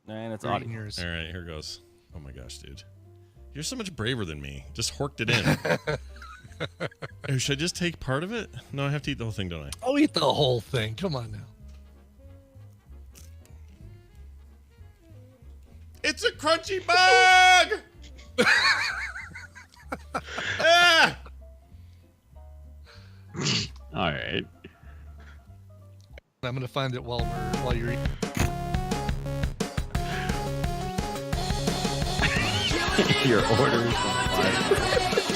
And it's You're audio. eating yours. All right, here goes. Oh my gosh, dude. You're so much braver than me. Just horked it in. Oh, should I just take part of it? No, I have to eat the whole thing, don't I? I'll eat the whole thing. Come on now. It's a crunchy bug! Ah! All right. I'm gonna find it while you're eating. Your order is on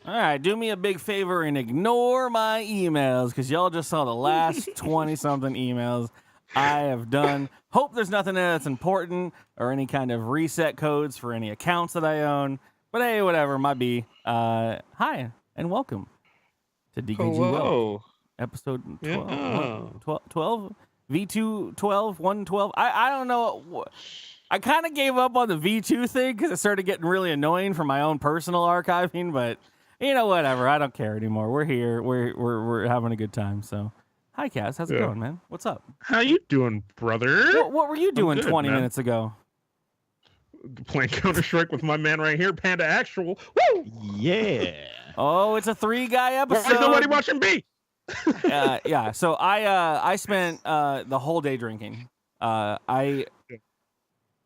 All right, do me a big favor and ignore my emails because y'all just saw the last 20-something emails I have done. Hope there's nothing that's important or any kind of reset codes for any accounts that I own. But hey, whatever, might be. Hi, and welcome to dkgWELP, episode 12, Yeah. 12, V2 12, 112. I don't know. I kind of gave up on the V2 thing because it started getting really annoying for my own personal archiving, but you know, whatever. I don't care anymore. We're here. We're having a good time. So, hi, Cass. How's it going, man? What's up? How you doing, brother? What were you doing good, 20 man. minutes ago? Playing Counter-Strike with my man right here, Panda Actual. Woo! Yeah. Oh, it's a 3-guy Why episode. is nobody watching me? Yeah. So I spent the whole day drinking. I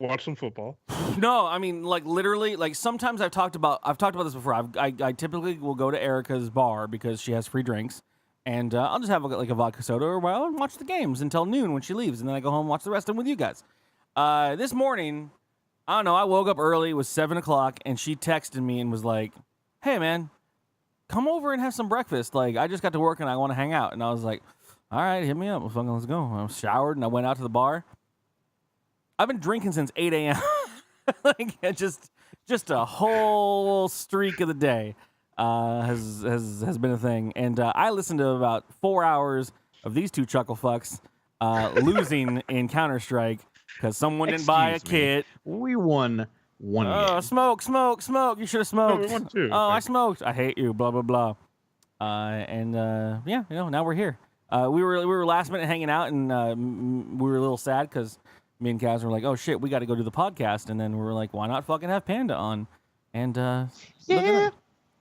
Watch some football. No, I mean, like, literally, like, sometimes I've talked about this before. I typically will go to Erica's bar because she has free drinks, and I'll just have like a vodka soda or well and watch the games until noon when she leaves, and then I go home and watch the rest of them with you guys. This morning, I don't know, I woke up early. It was 7 o'clock, and she texted me and was like, "Hey, man, come over and have some breakfast. Like, I just got to work and I want to hang out." And I was like, "All right, hit me up. Well, fucking let's go." I was showered and I went out to the bar. I've been drinking since 8 a.m. Like, just a whole streak of the day has been a thing. And I listened to about 4 hours of these two chuckle fucks losing in Counter-Strike because someone didn't buy a kit. We won one game. Smoke. You should have smoked. we won two, Oh, I I smoked. I hate you. Blah blah blah. Yeah, now we're here. We were last minute hanging out, and we were a little sad because me and Kaz were like, "Oh shit, we got to go do the podcast," and then we were like, "Why not fucking have Panda on?" And look at that.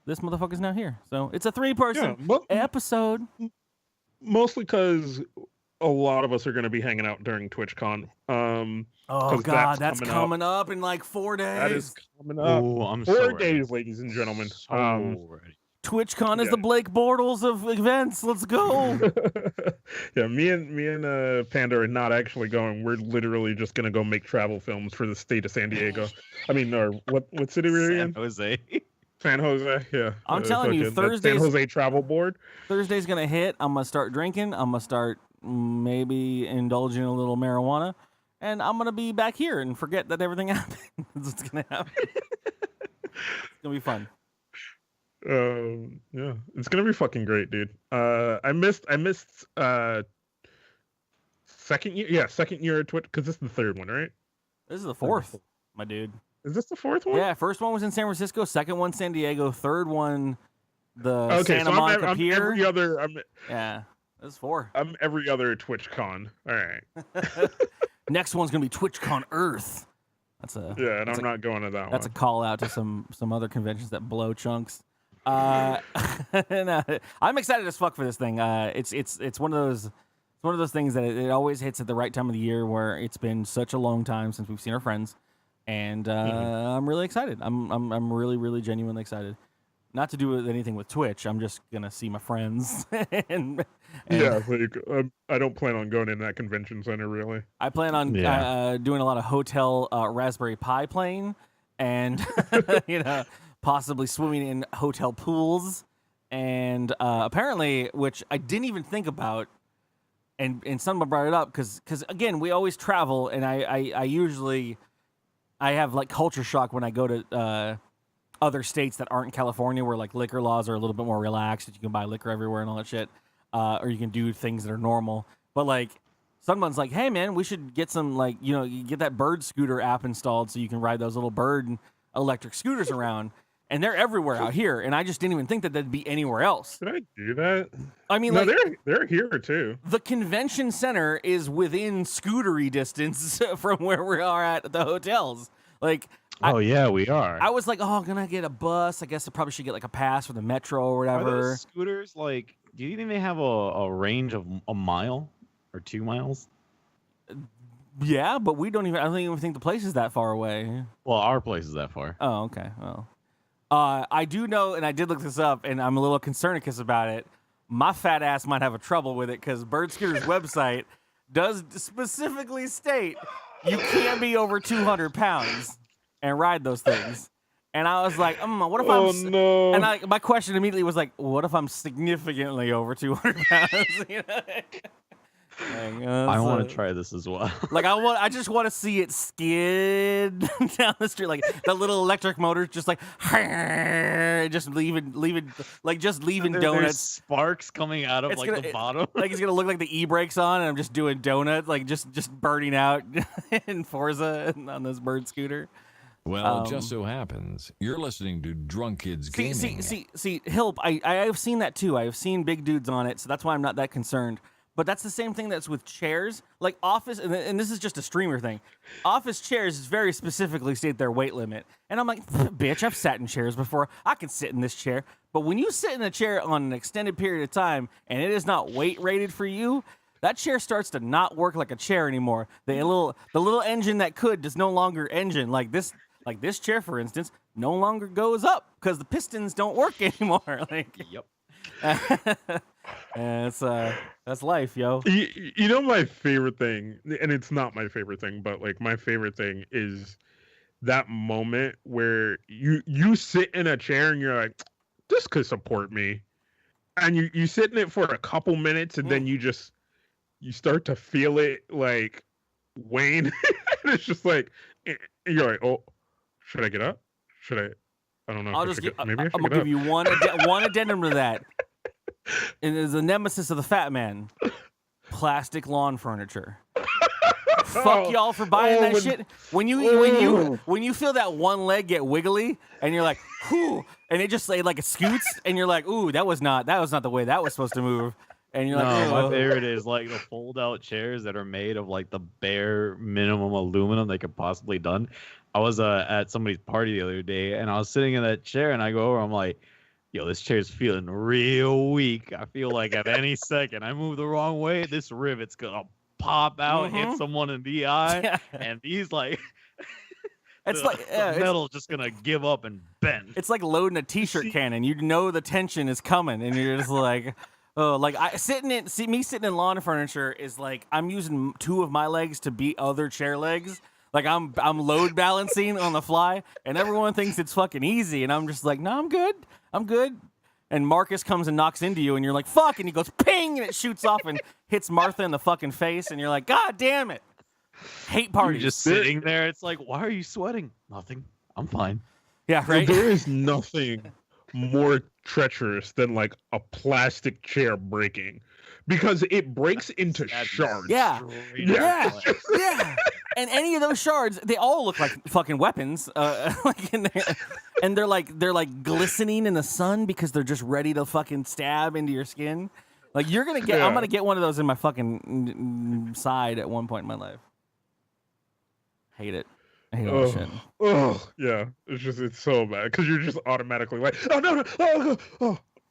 This motherfucker's now here. So it's a 3-person episode. Mostly because a lot of us are going to be hanging out during TwitchCon. Oh god, that's coming up in like 4 days. That is coming up. Ooh, I'm 4 so days, ready. ladies and gentlemen. So ready. TwitchCon is the Blake Bortles of events. Let's go. Yeah, me and Panda are not actually going. We're literally just gonna go make travel films for the state of San Diego. I mean, or what city we're in? San Jose. San Jose. Yeah. I'm telling you, that Thursday's- San Jose travel board. Thursday's gonna hit. I'm gonna start drinking. I'm gonna start maybe indulging in a little marijuana, and I'm gonna be back here and forget that everything happened. That's what's gonna happen. It's gonna be fun. Yeah, it's gonna be fucking great, dude. I missed second year at Twitch because this is the third one, right? This is the 4th, my dude. Is this the 4th one? Yeah, first one was in San Francisco, second one San Diego, third one the Okay, Santa so Monica I'm Pier. every other. Yeah, this is 4. I'm every other TwitchCon. All right. Next one's gonna be TwitchCon Earth. That's a Yeah, and I'm not going to that That's a one. call out to some other conventions that blow chunks. And, I'm excited as fuck for this thing. It's one of those things that it always hits at the right time of the year where it's been such a long time since we've seen our friends, and I'm really excited. I'm really genuinely excited. Not to do with anything with Twitch. I'm just gonna see my friends. and Yeah, like, I don't plan on going in that convention center really. I plan on doing a lot of hotel Raspberry Pi playing, and possibly swimming in hotel pools, and apparently, which I didn't even think about, and someone brought it up because again, we always travel, and I usually have like culture shock when I go to other states that aren't California, where like liquor laws are a little bit more relaxed, that you can buy liquor everywhere and all that shit, or you can do things that are normal. But like someone's like, hey man, we should get some like you get that Bird scooter app installed so you can ride those little Bird electric scooters around, and they're everywhere out here. And I just didn't even think that they'd be anywhere else. Did I do that? I mean, no, like they're here too. the convention center is within scootery distance from where we are at the hotels. Like. Oh yeah, we are. I was like, oh, I'm gonna get a bus. I guess I probably should get like a pass for the metro or whatever. Are those scooters like? Do you think they have a range of a mile or 2 miles? Yeah, but I don't even think the place is that far away. Well, our place is that far. Oh, okay. Well, I do know, and I did look this up, and I'm a little concerned about it. My fat ass might have a trouble with it because Bird Scooter's website does specifically state you can't be over 200 pounds and ride those things. And I was like, what if I'm... no. And my question immediately was like, what if I'm significantly over 200 pounds? I want to try this as well. Like I just want to see it skid down the street, like the little electric motor, just like just leaving There's donuts. Sparks coming out of the bottom. Like it's gonna look like the e-brakes on, and I'm just doing donuts, like just burning out in Forza on this Bird scooter. Well, it just so happens you're listening to Drunk Kids Gaming. See, Hilp, I've seen that too. I've seen big dudes on it, so that's why I'm not that concerned. But that's the same thing that's with chairs. Like office, and this is just a streamer thing. Office chairs very specifically state their weight limit. And I'm like, bitch, I've sat in chairs before. I can sit in this chair. But when you sit in a chair on an extended period of time and it is not weight rated for you, that chair starts to not work like a chair anymore. The little engine that could does no longer engine. Like this chair, for instance, no longer goes up because the pistons don't work anymore. Like, Yep. and that's life, yo. You know my favorite thing, and it's not my favorite thing, but like my favorite thing is that moment where you sit in a chair and you're like, this could support me, and you sit in it for a couple minutes, and then you start to feel it like wane. And it's just like you're like, oh, should I get up? Should I? I don't know. I'm gonna give you one addendum to that. It is the nemesis of the fat man. Plastic lawn furniture. Fuck y'all for buying that shit. When you feel that one leg get wiggly and you're like, whoo, and it just like it scoots and you're like, ooh, that was not the way that was supposed to move. And you're like, my favorite is like the fold out chairs that are made of like the bare minimum aluminum they could possibly done. I was at somebody's party the other day and I was sitting in that chair and I go over, I'm like, yo, this chair's feeling real weak. I feel like at any second I move the wrong way, this rivet's gonna pop out, hit someone in the eye, and he's like, it's the metal's just gonna give up and bend. It's like loading a t-shirt cannon. You know the tension is coming, and you're just like, oh, like sitting in lawn furniture is like I'm using 2 of my legs to beat other chair legs. Like I'm load balancing on the fly, and everyone thinks it's fucking easy, and I'm just like, no, I'm good. And Marcus comes and knocks into you, and you're like, fuck, and he goes ping, and it shoots off and hits Martha in the fucking face, and you're like, god damn it. Hate parties. You're just sitting there. It's like, why are you sweating? Nothing. I'm fine. Yeah, right. There is nothing more treacherous than like a plastic chair breaking, because it breaks into shards. Yeah. And any of those shards, they all look like fucking weapons. And they're like glistening in the sun because they're just ready to fucking stab into your skin. Like I'm gonna get one of those in my fucking side at one point in my life. Hate it. I hate all that shit. Oh yeah, it's so bad because you're just automatically like, oh no,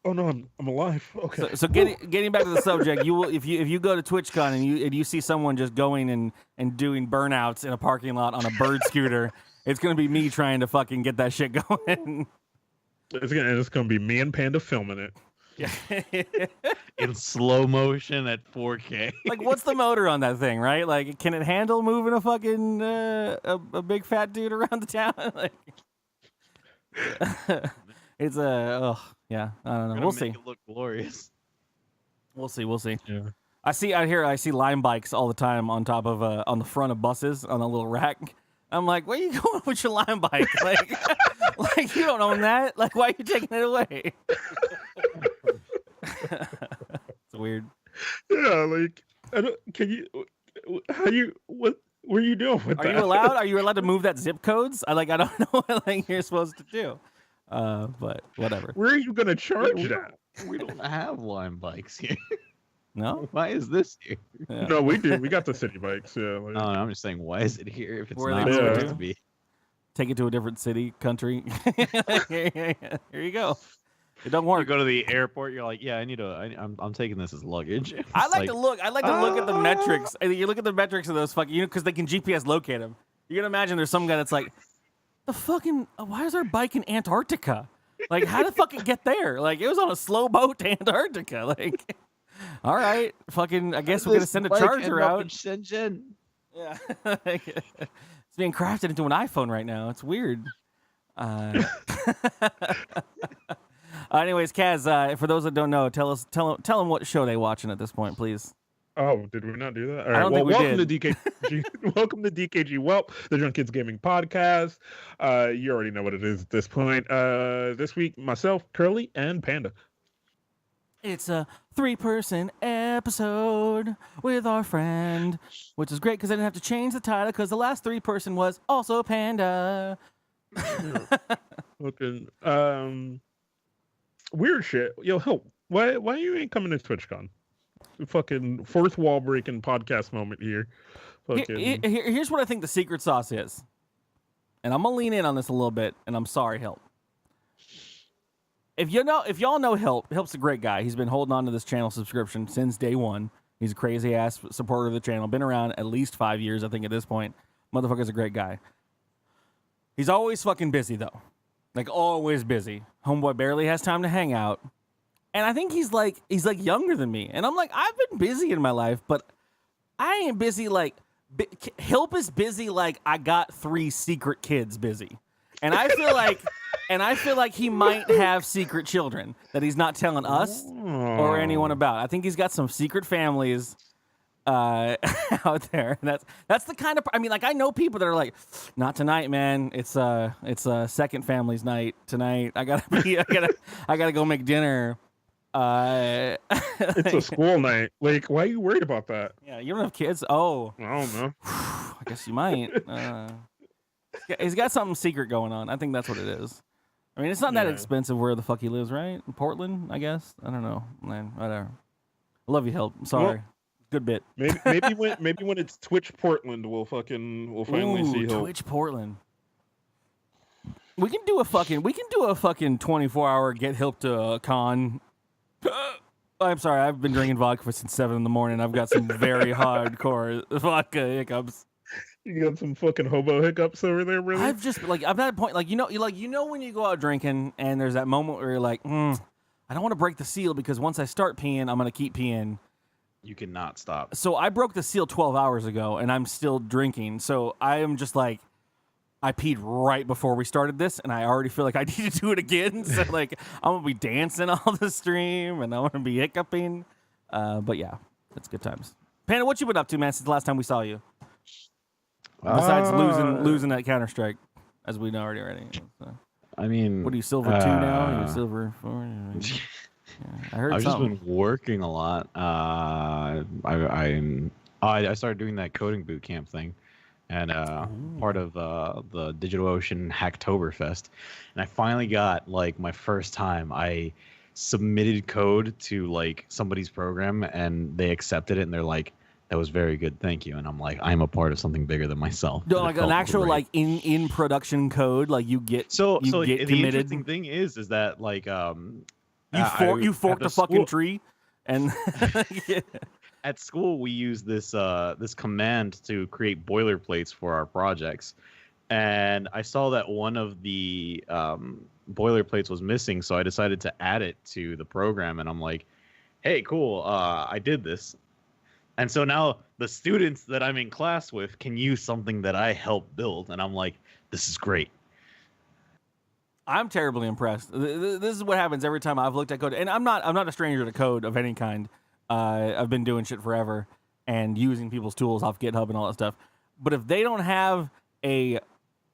oh no, I'm alive. Okay. So getting back to the subject, you will if you go to TwitchCon and you see someone just going and doing burnouts in a parking lot on a Bird scooter, it's gonna be me trying to fucking get that shit going. It's gonna be me and Panda filming it. Yeah. In slow motion at 4K. Like, what's the motor on that thing, right? Like, can it handle moving a fucking a big fat dude around the town? Like, it's yeah. I don't know. We'll see. Make it look glorious. We'll see. Yeah. I see Lime bikes all the time on top of on the front of buses on a little rack. I'm like, where you going with your Lime bike? Like, you don't own that. Like, why are you taking it away? It's weird. Yeah, like I don't. Can you? How do you? What were you doing with Are that? you allowed? Are you allowed to move that zip codes? I don't know what like you're supposed to do. But whatever. Where are you gonna charge we that? We don't have Lime bikes here. No. Why is this here? Yeah. No, we do. We got the city bikes. Yeah. Like, No, I'm just saying, why is it here if it's Where are not they moving supposed to? to be? Take it to a different city, country. Here you go. It don't You work. go to the airport, you're like, yeah, I'm taking this as luggage. I It's like to look. I like to look at the metrics. You look at the metrics of those fucking, because they can GPS locate them. You can imagine there's some guy that's like, the fucking, why is our bike in Antarctica? Like, how the fuck it get there? Like, it was on a slow boat to Antarctica. Like, all right, fucking, I guess we're gonna send a charger out. Shenzhen. Yeah, it's being crafted into an iPhone right now. It's weird. Anyways, Kaz, for those that don't know, tell them what show they watching at this point, please. Oh, did we not do that? All I don't think we welcome did. to DKG. Welcome to dkgWELP, the Drunk Kids Gaming Podcast. You already know what it is at this point. This week, myself, Curly, and Panda. It's a 3-person episode with our friend, which is great because I didn't have to change the title because the last 3-person was also Panda. Looking, weird shit. Yo, help. Why you ain't coming to TwitchCon? Fucking fourth wall breaking podcast moment here. Fucking. Here's what I think the secret sauce is, and I'm gonna lean in on this a little bit. And I'm sorry, Help. If y'all know Help's a great guy. He's been holding on to this channel subscription since day one. He's a crazy ass supporter of the channel. Been around at least 5 years, I think, at this point. Motherfucker's a great guy. He's always fucking busy though, like always busy. Homeboy barely has time to hang out. And I think he's like younger than me. And I'm like, I've been busy in my life, but I ain't busy like Help is busy like I got 3 secret kids busy. And I feel like he might have secret children that he's not telling us or anyone about. I think he's got some secret families out there. That's the kind of, I mean, like, I know people that are like, not tonight, man. It's second family's night tonight. I gotta go make dinner. It's a school night. Like, why are you worried about that? Yeah, you don't have kids. Oh, I don't know. I guess you might. He's got something secret going on. I think that's what it is. I mean, it's not that expensive where the fuck he lives, right? In Portland, I guess. I don't know, man. Whatever. I love you, Help. I'm sorry. Well, good bit. Maybe when it's Twitch Portland, we'll finally see Help. Twitch Portland. We can do a fucking 24-hour get Help to a con. I'm sorry, I've been drinking vodka since 7 a.m. I've got some very hardcore vodka hiccups. You got some fucking hobo hiccups over there, brother? I've just I'm at a point you know when you go out drinking and there's that moment where you're like, I don't want to break the seal because once I start peeing, I'm gonna keep peeing. You cannot stop. So I broke the seal 12 hours ago and I'm still drinking. So I am just like, I peed right before we started this, and I already feel like I need to do it again. So like, I'm gonna be dancing all the stream, and I'm gonna be hiccuping. But yeah, it's good times. Panda, what you been up to, man, since the last time we saw you? Besides losing that Counter-Strike, as we know already. So, I mean, what are you, silver 2 now? Are you silver 4? Yeah, I heard I've just something. been working a lot. I started doing that coding boot camp thing, and part of the DigitalOcean Hacktoberfest, and I finally got like my first time. I submitted code to like somebody's program, and they accepted it, and they're like, "That was very good, thank you." And I'm like, I'm a part of something bigger than myself. No, And it like an felt actual great. like in production code, like you get So get the committed. interesting thing is that like You forked a fucking tree, and at school we use this this command to create boilerplates for our projects, and I saw that one of the boilerplates was missing, so I decided to add it to the program, and I'm like, hey, cool, I did this. And so now the students that I'm in class with can use something that I helped build, and I'm like, this is great. I'm terribly impressed. This is what happens every time I've looked at code, and I'm not a stranger to code of any kind. I've been doing shit forever and using people's tools off GitHub and all that stuff. But if they don't have a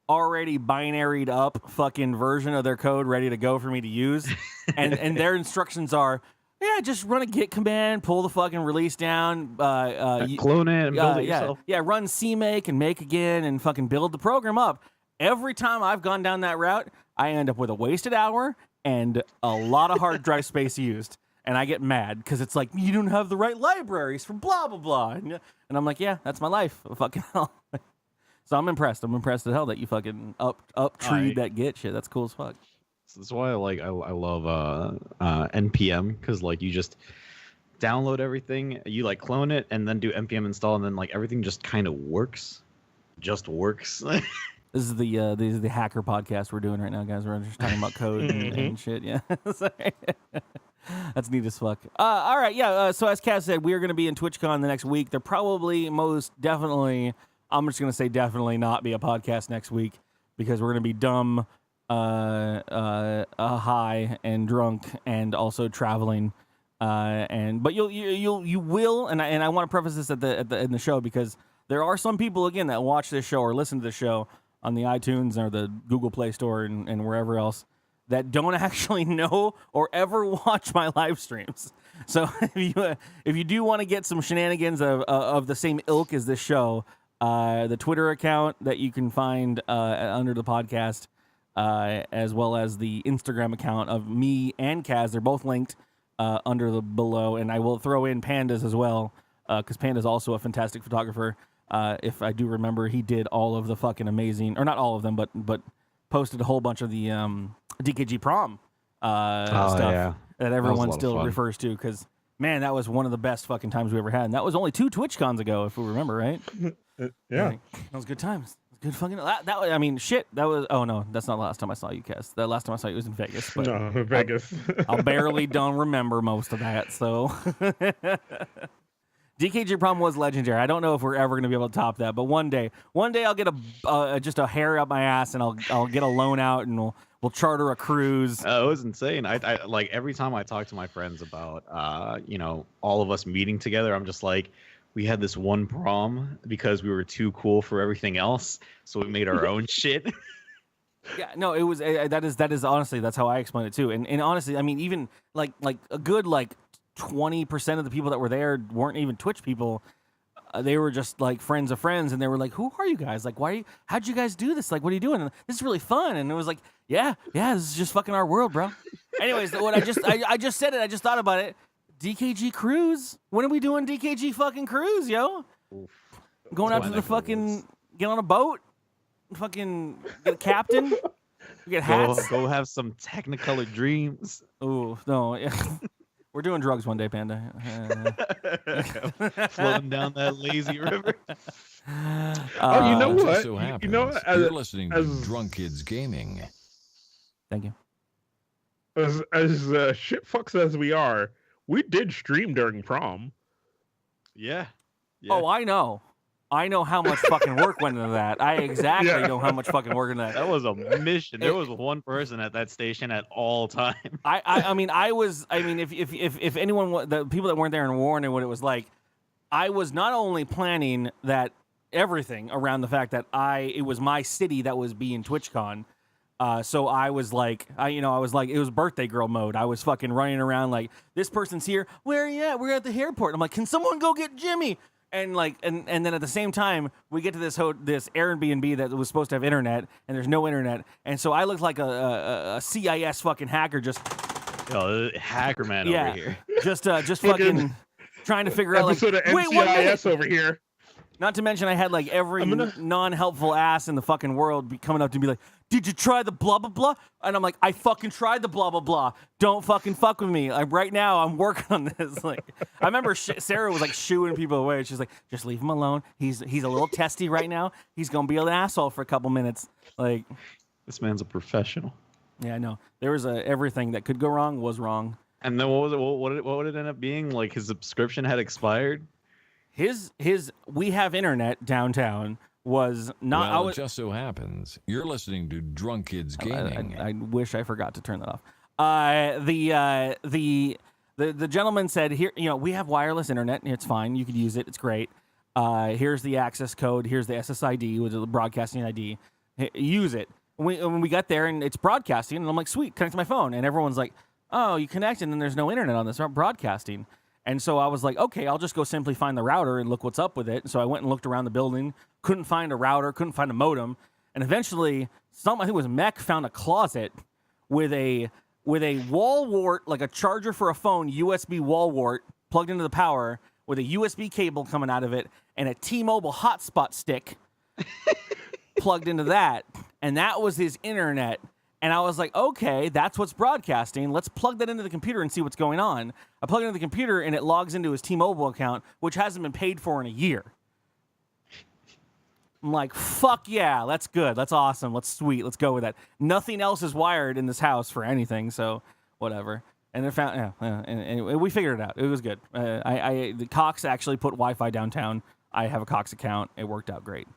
already binaried up fucking version of their code ready to go for me to use, and their instructions are, yeah, just run a git command, pull the fucking release down, Clone it and build it yourself. yeah, run CMake and make again and fucking build the program up. Every time I've gone down that route, I end up with a wasted hour and a lot of hard drive space used. And I get mad because it's like, you don't have the right libraries for blah, blah, blah. And I'm like, yeah, that's my life. Fucking hell. So I'm impressed. I'm impressed as hell that you fucking up-treed that Git shit. That's cool as fuck. That's why I love npm, because like you just download everything, you like clone it, and then do npm install, and then like everything just kind of works. Just works. This is the hacker podcast we're doing right now, guys. We're just talking about code and shit. Yeah. That's neat as fuck. All right, yeah. So as Kaz said, we are going to be in TwitchCon the next week. There probably, most definitely, I'm just going to say definitely not be a podcast next week because we're going to be dumb, high and drunk, and also traveling. But you will, and I want to preface this in the show because there are some people again that watch this show or listen to the show on the iTunes or the Google Play Store and wherever else that don't actually know or ever watch my live streams. So if you do want to get some shenanigans of the same ilk as this show, the Twitter account that you can find under the podcast, as well as the Instagram account of me and Kaz, they're both linked under the below, and I will throw in Panda's as well, because Panda's also a fantastic photographer. If I do remember, he did all of the fucking amazing, or not all of them, but posted a whole bunch of the DKG prom stuff that everyone still refers to. Because man, that was one of the best fucking times we ever had, and that was only 2 TwitchCons ago, if we remember, right? Yeah, that was good times. Good fucking that was, I mean, shit. That was. Oh no, that's not the last time I saw you, Kaz. The last time I saw you was in Vegas. But no, Vegas. I barely don't remember most of that. So. DKG prom was legendary. I don't know if we're ever going to be able to top that, but one day I'll get just a hair up my ass, and I'll get a loan out, and we'll charter a cruise. It was insane. I like every time I talk to my friends about all of us meeting together, I'm just like, we had this one prom because we were too cool for everything else, so we made our own shit. Yeah, no, it was that is honestly, that's how I explain it too. And honestly, I mean, even like a good 20% of the people that were there weren't even Twitch people. They were just like friends of friends, and they were like, "Who are you guys? Like, how'd you guys do this? Like, what are you doing? And this is really fun." And it was like, "Yeah, this is just fucking our world, bro." Anyways, what I just said it. I just thought about it. DKG cruise. When are we doing DKG fucking cruise, yo? Going out to the fucking get on a boat, fucking get a captain, get hats. Go have some Technicolor dreams. Ooh, no. We're doing drugs one day, Panda. Floating down that lazy river. Oh, you know Just what? so happens, You know what? you're listening to Drunk Kids Gaming. Thank you. As shit fucks as we are, we did stream during prom. Yeah. Oh, I know. I know how much fucking work went into that. I exactly know how much fucking work into that. That was a mission. There was one person at that station at all times. I mean, if anyone, the people that weren't there and warned what it was like, I was not only planning that everything around the fact that it was my city that was being TwitchCon. So I was like, it was birthday girl mode. I was fucking running around like, this person's here. Where are you at? We're at the airport. I'm like, can someone go get Jimmy? And then at the same time, we get to this Airbnb that was supposed to have internet, and there's no internet. And so I looked like a CIS fucking hacker, just hacker man over here. Just fucking trying to figure out like, Episode of NCIS over here. Not to mention, I had like every non-helpful ass in the fucking world coming up to be like, "Did you try the blah blah blah?" And I'm like, "I fucking tried the blah blah blah. Don't fucking fuck with me. Like right now, I'm working on this." Like, I remember Sarah was like shooing people away. She's like, "Just leave him alone. He's a little testy right now. He's gonna be an asshole for a couple minutes." Like, this man's a professional. Yeah, I know. There was everything that could go wrong was wrong. And then what was it? What would it end up being? Like his subscription had expired. His we have internet downtown was not. Well, it just so happens you're listening to Drunk Kids Gaming. I wish I forgot to turn that off. The gentleman said, "Here, we have wireless internet. It's fine. You could use it. It's great. Here's the access code. Here's the SSID with the broadcasting ID. use it. When we got there and it's broadcasting, and I'm like, sweet, connect to my phone. And everyone's like, oh, you connect and then there's no internet on this, not broadcasting. And so I was like, okay, I'll just go simply find the router and look what's up with it. So I went and looked around the building, couldn't find a router, couldn't find a modem. And eventually, I think it was Mech, found a closet with a wall wart, like a charger for a phone, USB wall wart plugged into the power with a USB cable coming out of it and a T-Mobile hotspot stick plugged into that. And that was his internet. And I was like, okay, that's what's broadcasting. Let's plug that into the computer and see what's going on. I plug it into the computer and it logs into his T-Mobile account, which hasn't been paid for in a year. I'm like, fuck yeah, that's good. That's awesome. Let's sweet. Let's go with that. Nothing else is wired in this house for anything, so whatever. And it found, and we figured it out. It was good. The Cox actually put Wi-Fi downtown. I have a Cox account. It worked out great.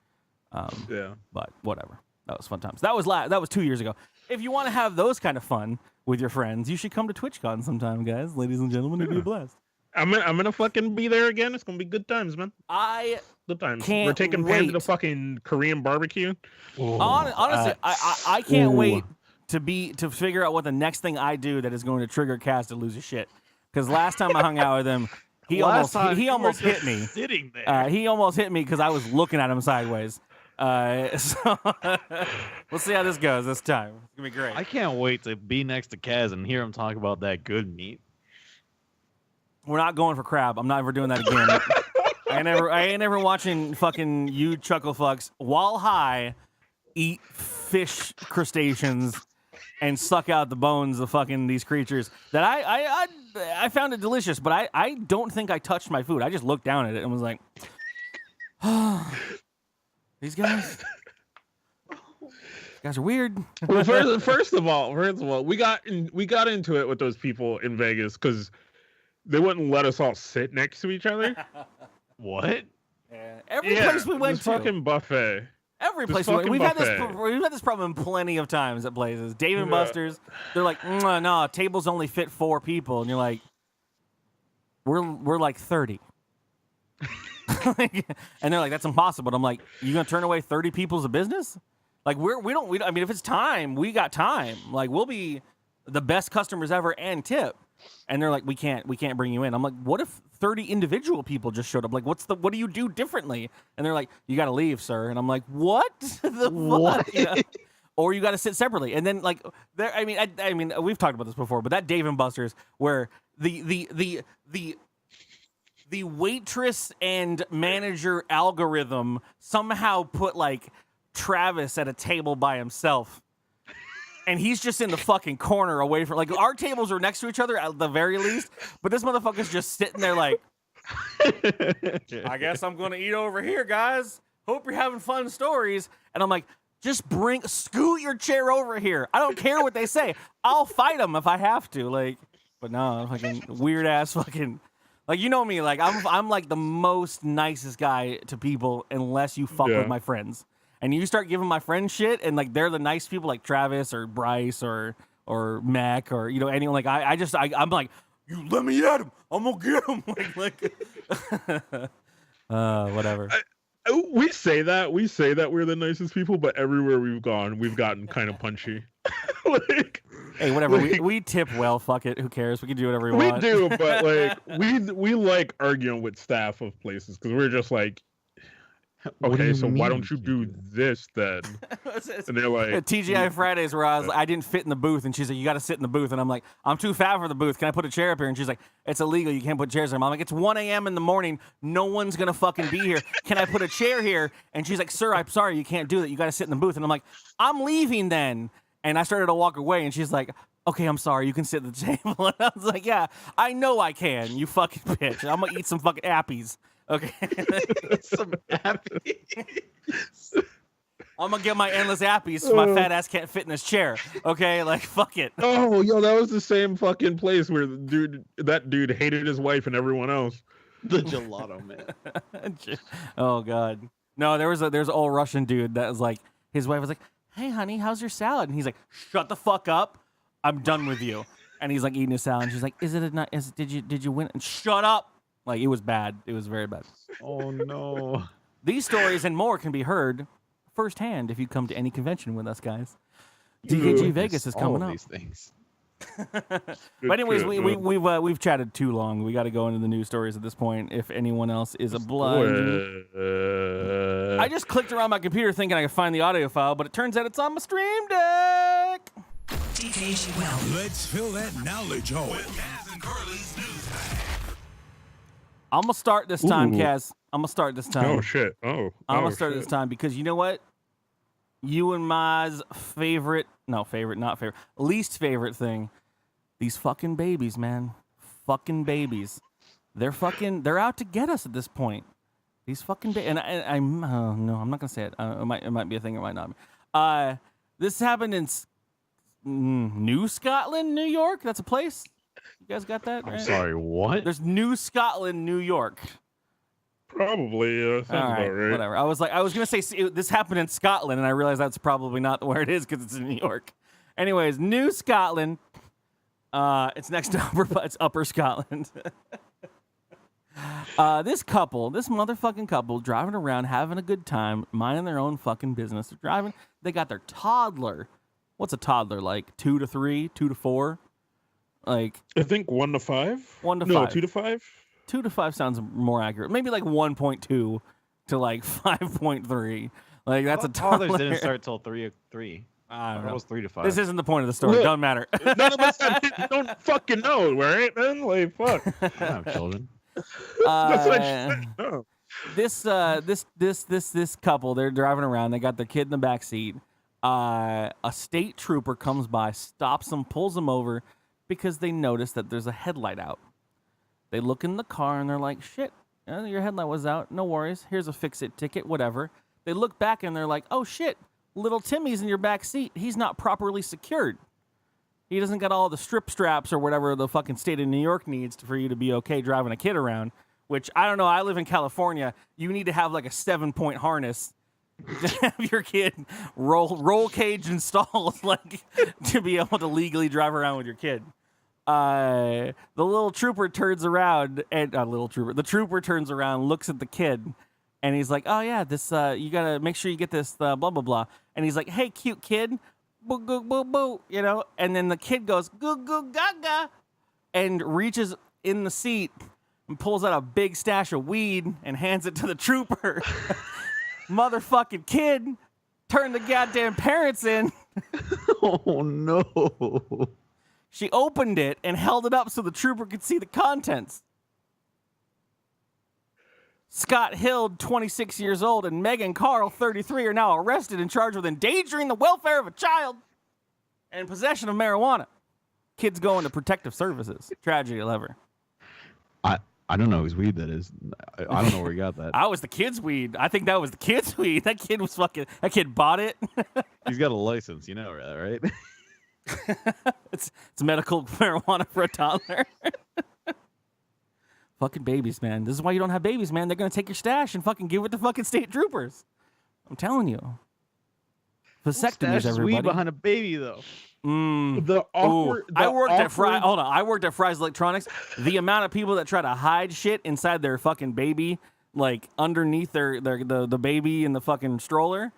Yeah. But whatever. That was fun times. That was 2 years ago. If you want to have those kind of fun with your friends, you should come to TwitchCon sometime, guys. Ladies and gentlemen, it'd be a blast. I'm gonna fucking be there again. It's gonna be good times, man. Good times. Can't We're taking Panda to wait. fucking Korean barbecue. Honestly, I can't wait to figure out what the next thing I do that is going to trigger Cass to lose his shit. Because last time I hung out with him, he almost hit me. Sitting there. He almost hit me because I was looking at him sideways. So we'll see how this goes this time. It's gonna be great. I can't wait to be next to Kaz and hear him talk about that good meat. We're not going for crab. I'm not ever doing that again. I ain't never watching fucking you chuckle fucks while high eat fish crustaceans and suck out the bones of fucking these creatures that I found it delicious, but I don't think I touched my food. I just looked down at it and was like, oh, these guys are weird. Well, first of all, we got into it with those people in Vegas because they wouldn't let us all sit next to each other. What? Every place we went this to, fucking buffet. every this place we went, fucking we've had this problem plenty of times at places. Dave and Buster's, they're like, no, tables only fit 4 people, and you're like, we're like 30. And they're like, that's impossible. And I'm like, you gonna turn away 30 people's of business? Like we don't. I mean, if it's time, we got time. Like we'll be the best customers ever and tip. And they're like, we can't bring you in. I'm like, what if 30 individual people just showed up? Like, what do you do differently? And they're like, you got to leave, sir. And I'm like, what? What? You know? Or you got to sit separately. And then like, there. I mean, we've talked about this before, but that Dave and Buster's where the waitress and manager algorithm somehow put like Travis at a table by himself. And he's just in the fucking corner away from, like, our tables are next to each other at the very least, but this motherfucker's just sitting there like, I guess I'm going to eat over here, guys. Hope you're having fun stories. And I'm like, just scoot your chair over here. I don't care what they say. I'll fight them if I have to. Like, but no, fucking weird ass fucking, like, you know me, like, I'm like the most nicest guy to people unless you fuck with my friends. And you start giving my friends shit, and like they're the nice people, like Travis or Bryce or Mac or anyone. Like I'm like, you let me at him, I'm gonna get him. Whatever. We say that we're the nicest people, but everywhere we've gone, we've gotten kind of punchy. Like, hey, whatever. We tip well. Fuck it. Who cares? We can do whatever we want. We do, but like we like arguing with staff of places because we're just like. Okay, so why don't you do this then? And they're like, TGI Fridays where I didn't fit in the booth, and she's like, you got to sit in the booth, and I'm like, I'm too fat for the booth. Can I put a chair up here? And she's like, it's illegal. You can't put chairs there. I'm like, it's 1 a.m. in the morning. No one's gonna fucking be here. Can I put a chair here? And she's like, sir, I'm sorry, you can't do that. You got to sit in the booth. And I'm like, I'm leaving then. And I started to walk away, and she's like, okay, I'm sorry, you can sit at the table. And I was like, yeah, I know I can. You fucking bitch. I'm gonna eat some fucking appies. Okay. Some happy. I'm gonna get my endless appies so my fat ass can't fit in this chair. Okay, like fuck it. Oh, yo, that was the same fucking place where that dude hated his wife and everyone else. The gelato man. Oh god. No, there's an old Russian dude that was like, his wife was like, hey honey, how's your salad? And he's like, shut the fuck up. I'm done with you. And he's like eating his salad. And she's like, did you win? And shut up. Like, it was bad. It was very bad. Oh, no. These stories and more can be heard firsthand if you come to any convention with us, guys. DKG Vegas is coming all up. These things. But anyways, we've chatted too long. We got to go into the news stories at this point. If anyone else is a blood, I just clicked around my computer thinking I could find the audio file, but it turns out it's on my Stream Deck. dkgWELP. Let's fill that knowledge hole. With Kaz and Carly's news bag. I'm gonna start this time, Kaz. I'm gonna start this time. Oh shit! Oh, I'm gonna start this time because you know what? You and my's least favorite thing. These fucking babies, man. Fucking babies. They're out to get us at this point. These fucking babies. And I'm no, I'm not gonna say it. It might be a thing. It might not be. This happened in New Scotland, New York. That's a place. You guys got that? I'm right? sorry, what? There's New Scotland, New York. Probably sounds All right, about right. whatever. I was gonna say this happened in Scotland, and I realized that's probably not where it is because it's in New York. Anyways, New Scotland. It's next to Upper Scotland. This motherfucking couple, driving around, having a good time, minding their own fucking business. They're driving. They got their toddler. What's a toddler like? 2 to 3, 2 to 4. Like I think 1 to 5. 1 to no, 5. 2 to 5. 2 to 5 sounds more accurate. Maybe like 1.2 to like 5.3. Like that's a toddler. Toddlers didn't start till 3. I don't know. It was 3 to 5. This isn't the point of the story. Look, Doesn't matter. None of us don't fucking know, right? Man, like fuck. I don't have children. That's what I should know. This couple, they're driving around. They got their kid in the back seat. A state trooper comes by, stops them, pulls them over because they notice that there's a headlight out. They look in the car and they're like, "Shit, your headlight was out. No worries. Here's a fix-it ticket, whatever." They look back and they're like, "Oh shit, little Timmy's in your back seat. He's not properly secured. He doesn't got all the strip straps or whatever the fucking state of New York needs for you to be okay driving a kid around." Which, I don't know, I live in California. You need to have like a 7-point harness to have your kid roll cage installed, like, to be able to legally drive around with your kid. The little trooper turns around, and the trooper turns around, looks at the kid, and he's like, "Oh yeah, this you gotta make sure you get this blah blah blah." And he's like, "Hey, cute kid, boo boo boo boo," you know. And then the kid goes goo goo gaga, and reaches in the seat and pulls out a big stash of weed and hands it to the trooper. Motherfucking kid turned the goddamn parents in. Oh no. She opened it and held it up so the trooper could see the contents. Scott Hill, 26 years old, and Megan Carl, 33, are now arrested and charged with endangering the welfare of a child and possession of marijuana. Kids going to protective services. Tragedy ever. I don't know whose weed that is. I don't know where he got that. I was the kid's weed. I think that was the kid's weed. That kid bought it. He's got a license, you know that, right? It's medical marijuana for a toddler. Fucking babies, man. This is why you don't have babies, man. They're going to take your stash and fucking give it to fucking state troopers. I'm telling you. Vasectomies, everybody. Weed behind a baby, though. The awkward. I worked at Fry's. Hold on. I worked at Fry's Electronics. The amount of people that try to hide shit inside their fucking baby, like underneath the baby in the fucking stroller,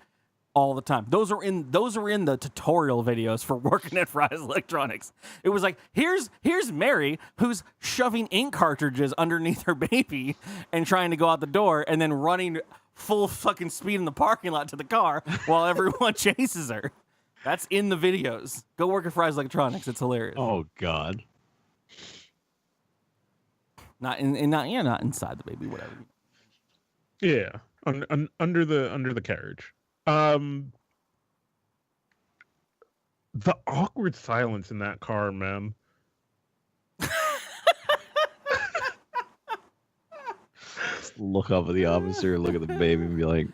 all the time. Those are in the tutorial videos for working at Fry's Electronics. It was like, here's Mary who's shoving ink cartridges underneath her baby and trying to go out the door and then running full fucking speed in the parking lot to the car while everyone chases her. That's in the videos. Go work at Fry's Electronics. It's hilarious. Oh God. Not inside the baby, whatever. Yeah, under the carriage. The awkward silence in that car, man. Just look up at the officer, look at the baby, and be like,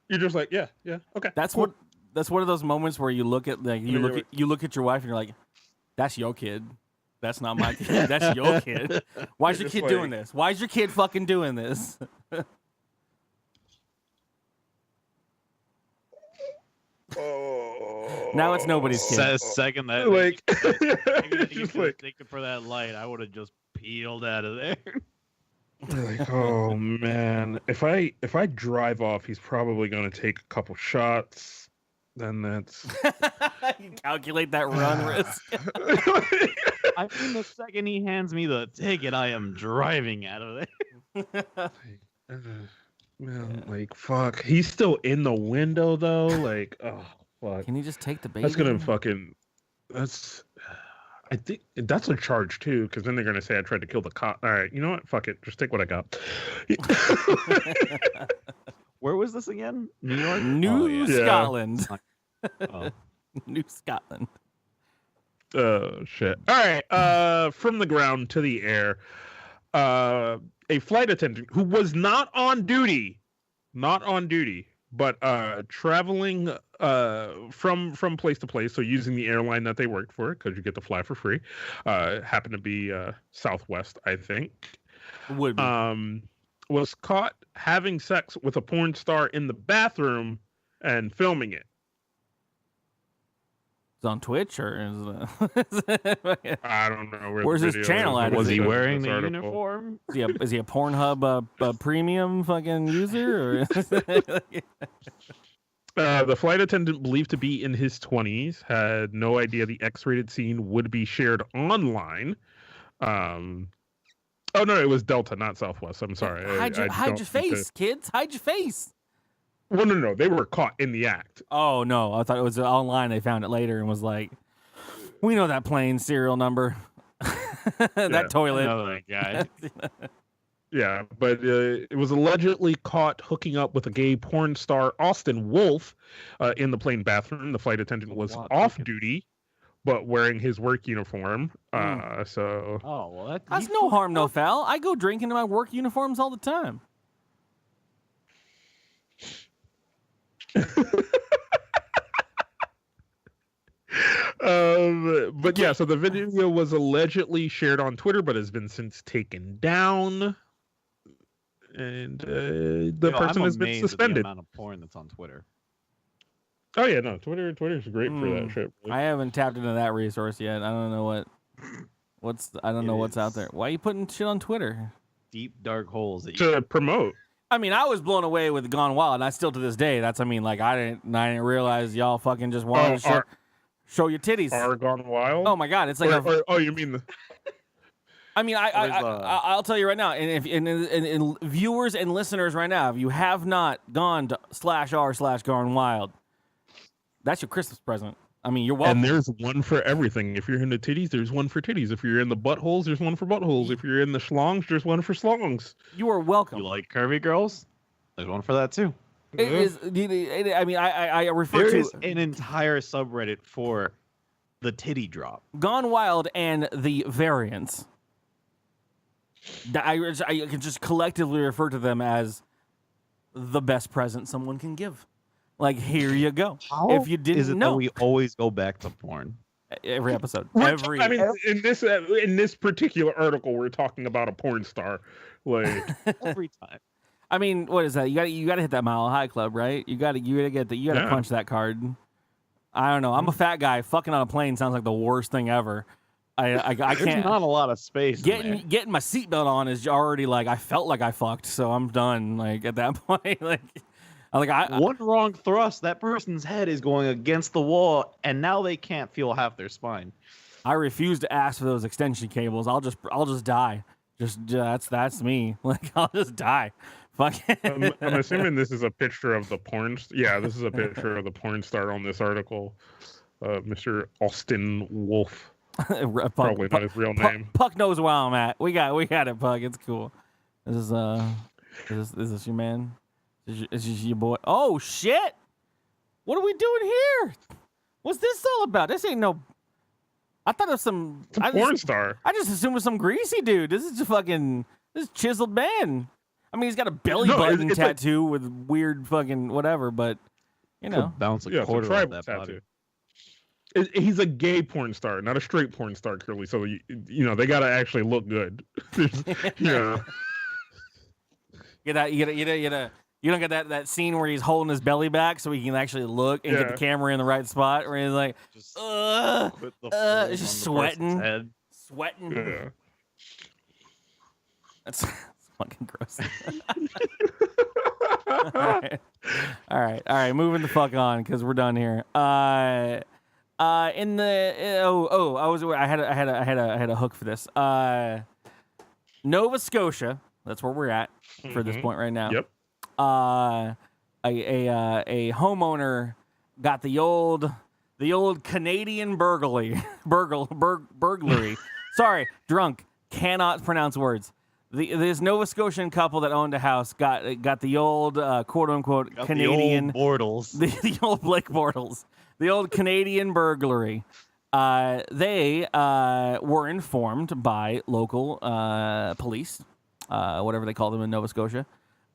You're just like, yeah, okay. That's one of those moments where you look at you look at your wife and you're like, that's your kid. That's not my kid. That's your kid. Why is your kid doing this? Why is your kid fucking doing this? Now it's nobody's kid. Second that, Like, you just like, taken for that light, I would have just peeled out of there. You're like, oh man, if I drive off, he's probably gonna take a couple shots. Then that's. You calculate that run risk. I mean, the second he hands me the ticket, I am driving out of there. Man, like fuck, he's still in the window though. Like, oh fuck, Can you just take the baby? that's gonna fucking. That's. I think that's a charge too, because then they're gonna say I tried to kill the cop. All right, you know what? Fuck it, just take what I got. Where was this again? New York? New Oh, yeah. Scotland. Oh. New Scotland. Oh shit! All right, from the ground to the air, a flight attendant who was not on duty, but traveling from place to place, so using the airline that they worked for, because you get to fly for free, happened to be Southwest, I think. Would be. Was caught having sex with a porn star in the bathroom and filming it. It's on Twitch or is I don't know where. Where's the his video channel is. at? It Was was he in wearing this the article. uniform? is he a Pornhub premium fucking user? Or The flight attendant, believed to be in his 20s, had no idea the X-rated scene would be shared online. Oh no, it was Delta, not Southwest. I'm sorry. hide your face, kids. Hide your face. Well, no, they were caught in the act. Oh no, I thought it was online. They found it later and was like, "We know that plane serial number, that toilet." I know that guy. Yeah, but it was allegedly caught hooking up with a gay porn star, Austin Wolf, in the plane bathroom. The flight attendant was off duty, but wearing his work uniform. So. Oh well, That's no harm, no foul. I go drinking in my work uniforms all the time. But yeah, so the video was allegedly shared on Twitter, but has been since taken down, and the person has been suspended. The amount of porn that's on Twitter. Oh yeah, no, Twitter's great for that shit. I haven't tapped into that resource yet. I don't know what's out there. Why are you putting shit on Twitter? Deep dark holes that you To promote. I mean, I was blown away with Gone Wild, and I still to this day. I didn't realize y'all fucking just wanted to show your titties. Are Gone Wild? Oh my god, it's like you mean the? I mean, I'll tell you right now, and if viewers and listeners right now, if you have not gone to /r/Gone Wild, that's your Christmas present. I mean, you're welcome. And there's one for everything. If you're into titties, there's one for titties. If you're in the buttholes, there's one for buttholes. If you're in the schlongs, there's one for schlongs. You are welcome. You like curvy girls? There's one for that too. It is. I mean, I refer There to is an entire subreddit for the titty drop. Gone Wild and the variants. I can just collectively refer to them as the best present someone can give. Like, here you go. If you didn't is it know, that we always go back to porn? every episode, I mean, in this particular article, we're talking about a porn star. Like, Every time. I mean, what is that? You got to hit that Mile High Club, right? You got to punch that card. I don't know. I'm a fat guy. Fucking on a plane sounds like the worst thing ever. I There's can't. not a lot of space. in there. Getting my seatbelt on is already like I felt like I fucked, so I'm done. Like at that point, One wrong thrust, that person's head is going against the wall, and now they can't feel half their spine. I refuse to ask for those extension cables. I'll just die. That's me. Like I'll just die. Fuck. I'm assuming this is a picture of the porn. Yeah, this is a picture of the porn star on this article, Mr. Austin Wolf. Probably not his real name. Puck knows where I'm at. We got it, Puck. It's cool. Is this your man? Is this your boy? Oh shit! What are we doing here? What's this all about? This ain't no. I thought it was some. It's a porn star. I just assumed it was some greasy dude. This is chiseled man. I mean, he's got a belly button tattoo with weird fucking whatever, but you know, bounce a Yeah, it's a quarter off tribal that tattoo. body. He's a gay porn star, not a straight porn star, Curly. So you know they gotta actually look good. Yeah. you don't get that scene where he's holding his belly back so he can actually look and get the camera in the right spot where he's like, Just put the phone just on the person's sweating. head. sweating. Yeah. That's Fucking gross. All right. Moving the fuck on because we're done here. I had a hook for this. Nova Scotia. That's where we're at for this point right now. Yep. A homeowner got the old Canadian burglary. Sorry, drunk. Cannot pronounce words. This Nova Scotian couple that owned a house got the old quote unquote Canadian the old Bortles. the old Blake Bortles, the old Canadian burglary. They were informed by local police, whatever they call them in Nova Scotia.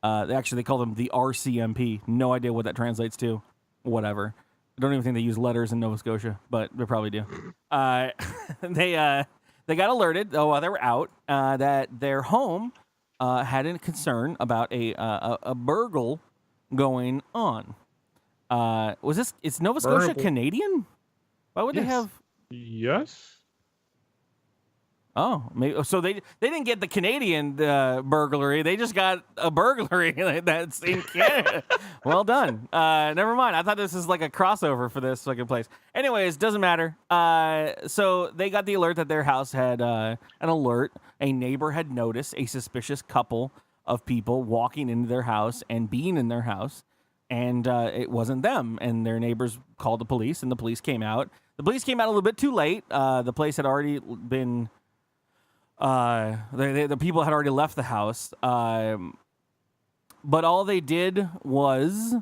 They call them the RCMP. No idea what that translates to. Whatever. I don't even think they use letters in Nova Scotia, but they probably do. They got alerted while they were out that their home had a concern about a burgle going on. Is Nova Scotia Burgle. Canadian? Why would they Yes. have? Yes. Oh, maybe so they didn't get the Canadian burglary. They just got a burglary that's in Canada. Well done. Never mind. I thought this was like a crossover for this fucking place. Anyways, doesn't matter. So they got the alert that their house had an alert. A neighbor had noticed a suspicious couple of people walking into their house and being in their house, and it wasn't them. And their neighbors called the police, and the police came out. The police came out a little bit too late. The place had already been. The people had already left the house, but all they did was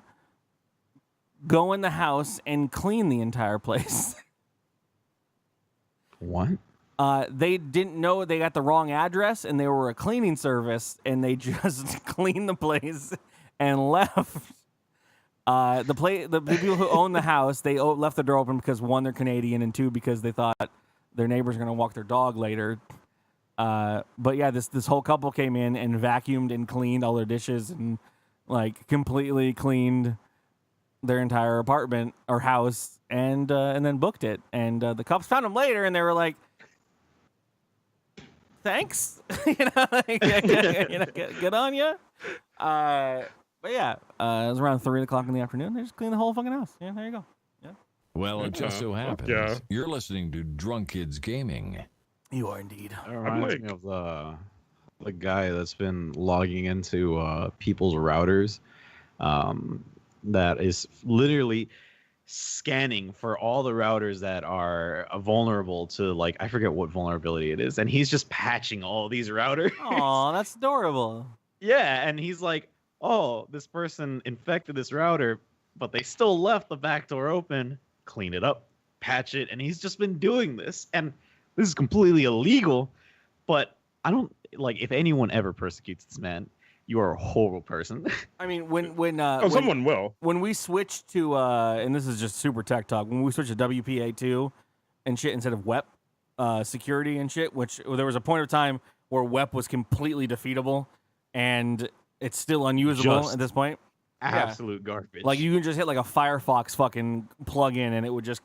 go in the house and clean the entire place. What? They didn't know they got the wrong address, and they were a cleaning service, and they just cleaned the place and left. The people who own the house, they left the door open because one, they're Canadian, and two, because they thought their neighbors were gonna walk their dog later. But yeah, this whole couple came in and vacuumed and cleaned all their dishes and like completely cleaned their entire apartment or house and then booked it. And the cops found them later and they were like, "Thanks, good on you." But yeah, it was around 3 o'clock in the afternoon. They just cleaned the whole fucking house. Yeah, there you go. Yeah, Well, it just so Yeah. happens Yeah. you're listening to Drunk Kids Gaming. you are indeed. That reminds like- me of the guy that's been logging into people's routers. That is literally scanning for all the routers that are vulnerable to, like, I forget what vulnerability it is, and he's just patching all these routers. Aw, that's adorable. Yeah, and he's like, "Oh, this person infected this router, but they still left the back door open. Clean it up, patch it," and he's just been doing this, and this is completely illegal. But I don't like, if anyone ever persecutes this man, you are a horrible person. I mean, when Someone will. when we switched to and this is just super tech talk, when we switched to WPA2 and shit instead of WEP security and shit, which there was a point of time where WEP was completely defeatable and it's still unusable Just at this point. Absolute garbage. Like you can just hit like a Firefox fucking plug-in and it would just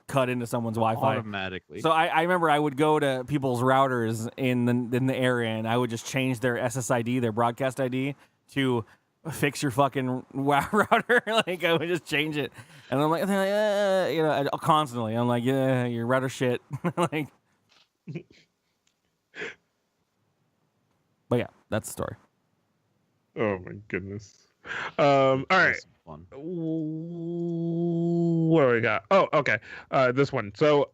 cut into someone's Wi-Fi. automatically. So I remember I would go to people's routers in the area and I would just change their SSID, their broadcast ID, to fix your fucking router. Like I would just change it, and I'm like, constantly. I'm like, yeah, your router shit. Like, but yeah, that's the story. Oh my goodness. All right. That's fun. What do we got? Oh, okay. This one. So,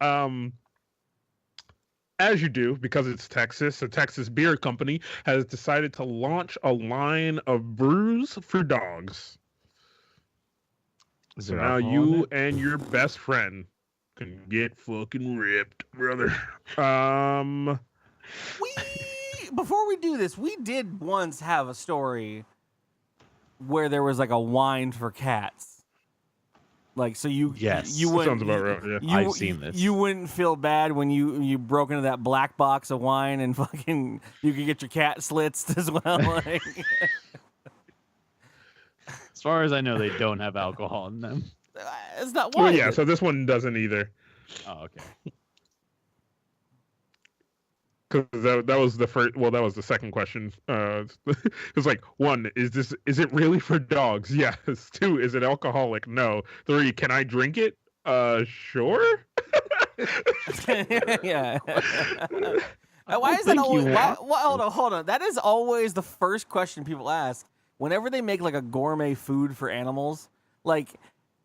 as you do, because it's Texas, a Texas beer company has decided to launch a line of brews for dogs. Is So there now alcohol in you it? and your best friend can get fucking ripped, brother. Before we do this, we did once have a story where there was like a wine for cats. Like, so you Yes. you wouldn't, Sounds about right. Yeah. you- I've seen this. You wouldn't feel bad when you broke into that black box of wine and fucking you could get your cat slits as well. Like, As far as I know, they don't have alcohol in them. it's not Well, wine. yeah. So this one doesn't either. Oh, okay. because that was the first. Well, that was the second question. It's like, 1, is it really for dogs? Yes. 2, is it alcoholic? No. 3, can I drink it? Sure. Yeah. Why is that think always? you Why, want hold on. That is always the first question people ask whenever they make like a gourmet food for animals. Like,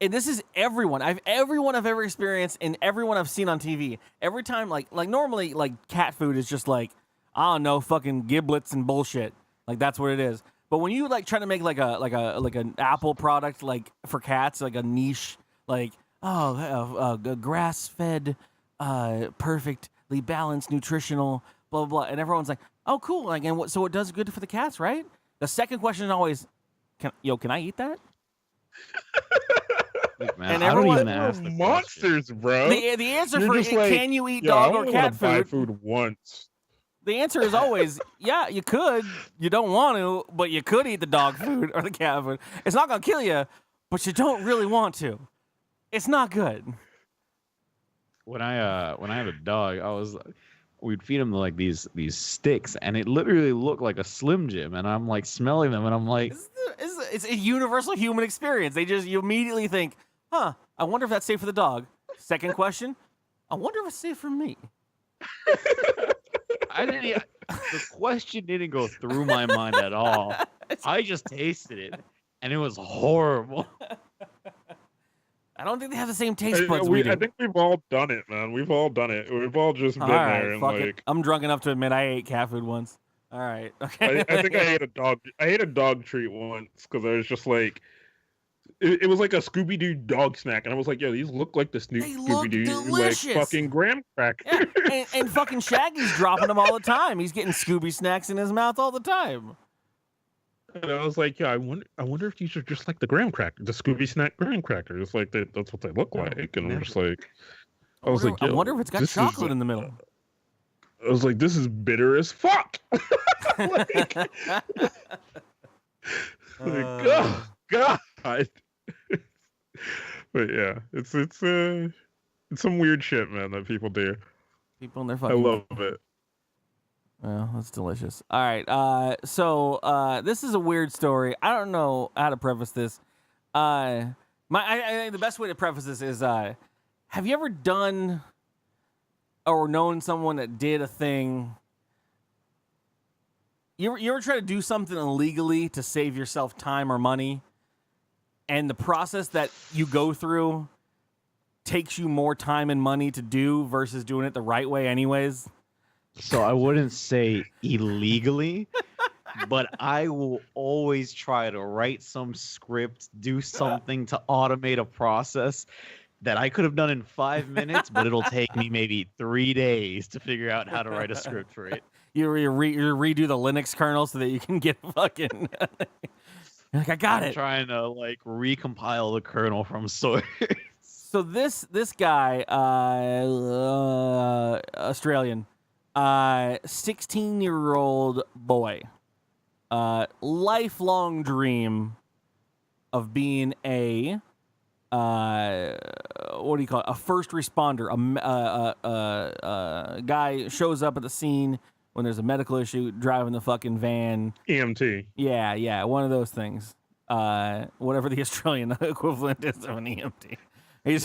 and this is everyone I've ever experienced and everyone I've seen on TV. Every time, like normally, like cat food is just like, I don't know, fucking giblets and bullshit. Like that's what it is. But when you like try to make like an Apple product like for cats, like a niche, like grass fed, perfectly balanced, nutritional, blah blah blah, and everyone's like, oh cool, like, and so it does good for the cats, right? The second question is always, can I eat that? Look, man, And I don't everyone- even ask the question. Monsters, bro. The answer You're for just like, can you eat "Yo, I dog or only wanna cat buy food? food once. The answer is always, yeah, you could. You don't want to, but you could eat the dog food or the cat food. It's not gonna kill you, but you don't really want to. It's not good. When I have a dog, we'd feed him like these sticks, and it literally looked like a Slim Jim, and I'm like smelling them, and I'm like, It's a universal human experience. You immediately think, huh, I wonder if that's safe for the dog. Second question, I wonder if it's safe for me. the question didn't go through my mind at all. I just tasted it, and it was horrible. I don't think they have the same taste buds I we do. think we've all done it, man. We've all done it. We've all just been All right, there and fuck like. it. I'm drunk enough to admit I ate cat food once. All right, okay. I think I ate a dog. I ate a dog treat once because I was just like, it was like a Scooby Doo dog snack, and I was like, yo, these look like the They look Scooby Doo like delicious. fucking graham crackers. Yeah, and fucking Shaggy's dropping them all the time. He's getting Scooby snacks in his mouth all the time. And I was like, yeah, I wonder if these are just like the graham cracker, the Scooby snack graham crackers. Like that's what they look like. And I'm just like, I was like, I yo, wonder if it's got this is, chocolate in the middle. I was like, this is bitter as fuck. like, oh God. But yeah, it's some weird shit, man, that people do. People in their I fucking. love it. Well, that's delicious. All right. So this is a weird story. I don't know how to preface this. I think the best way to preface this is, have you ever done or known someone that did a thing? You ever try to do something illegally to save yourself time or money, and the process that you go through takes you more time and money to do versus doing it the right way anyways? So I wouldn't say illegally, but I will always try to write some script, do something to automate a process that I could have done in 5 minutes, but it'll take me maybe 3 days to figure out how to write a script for it. You redo the Linux kernel so that you can get fucking. You're like, I got I'm it. trying to like recompile the kernel from source. So this guy, Australian, 16-year-old boy, lifelong dream of being a what do you call it? A first responder. A guy shows up at the scene when there's a medical issue, driving the fucking van. EMT. Yeah, one of those things. Whatever the Australian equivalent is of an EMT. He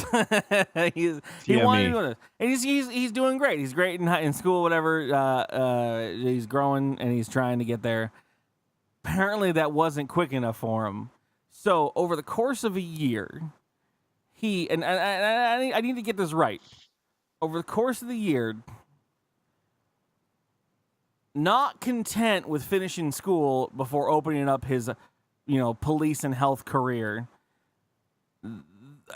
wanted to do this, and he's doing great. He's great in school, whatever. He's growing and he's trying to get there. Apparently, that wasn't quick enough for him. So over the course of a year, I need to get this right. Over the course of the year, not content with finishing school before opening up his, police and health career.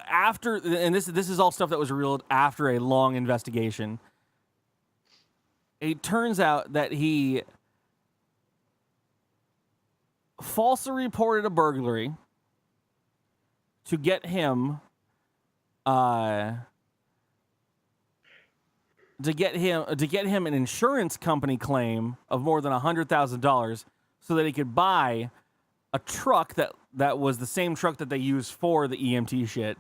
After, and this is all stuff that was revealed after a long investigation. It turns out that he falsely reported a burglary to get him an insurance company claim of more than $100,000 so that he could buy a truck that was the same truck that they used for the EMT shit,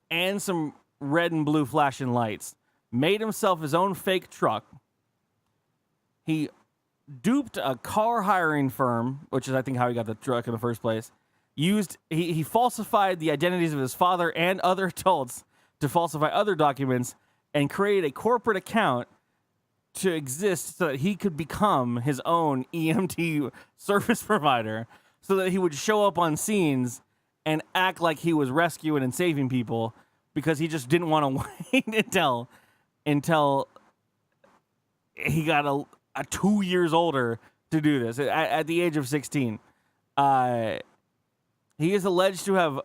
and some red and blue flashing lights. Made himself his own fake truck, he duped a car hiring firm, which is I think how he got the truck in the first place. He falsified the identities of his father and other adults to falsify other documents and create a corporate account to exist so that he could become his own EMT service provider, so that he would show up on scenes and act like he was rescuing and saving people, because he just didn't want to wait until he got a 2 years older to do this at the age of 16. He is alleged to have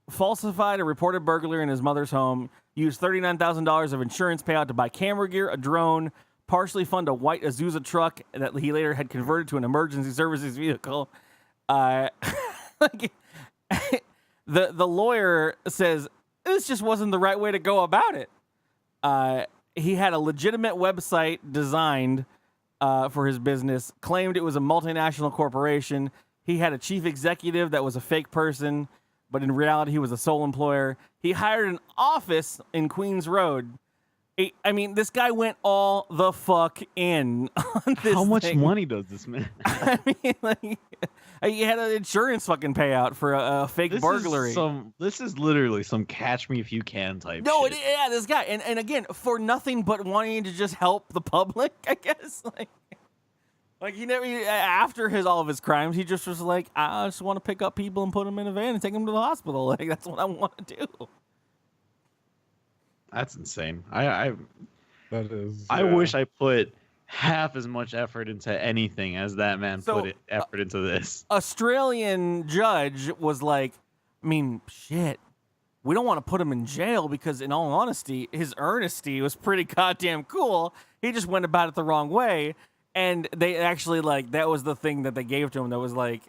falsified a reported burglary in his mother's home, used $39,000 of insurance payout to buy camera gear, a drone, partially fund a white Azusa truck that he later had converted to an emergency services vehicle. Like, the lawyer says this just wasn't the right way to go about it. He had a legitimate website designed for his business, claimed it was a multinational corporation. He had a chief executive that was a fake person, but in reality, he was a sole employer. He hired an office in Queens Road. I mean, this guy went all the fuck in on this. How much thing. money does this man? I mean, like, he had an insurance fucking payout for a fake burglary. This is literally some catch me if you can type No, shit. yeah, this guy, and again, for nothing but wanting to just help the public, I guess. Like he never, after all of his crimes, he just was like, I just want to pick up people and put them in a van and take them to the hospital. Like that's what I want to do. That's insane. I That is. I wish I put half as much effort into anything as that man put effort into this. Australian judge was like, I mean, shit. We don't want to put him in jail because, in all honesty, his earnesty was pretty goddamn cool. He just went about it the wrong way. And they actually, like, that was the thing that they gave to him that was like,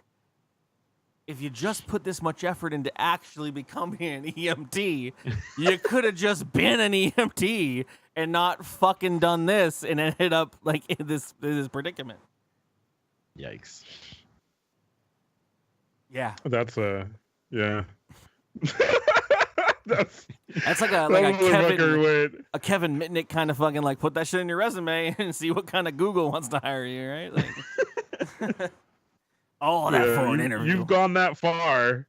if you just put this much effort into actually becoming an EMT, you could have just been an EMT and not fucking done this and ended up, like, in this predicament. Yikes. Yeah. That's yeah. That's like a Kevin Mitnick kind of fucking like put that shit in your resume and see what kind of Google wants to hire you, right? Like, all that for an interview. You've gone that far.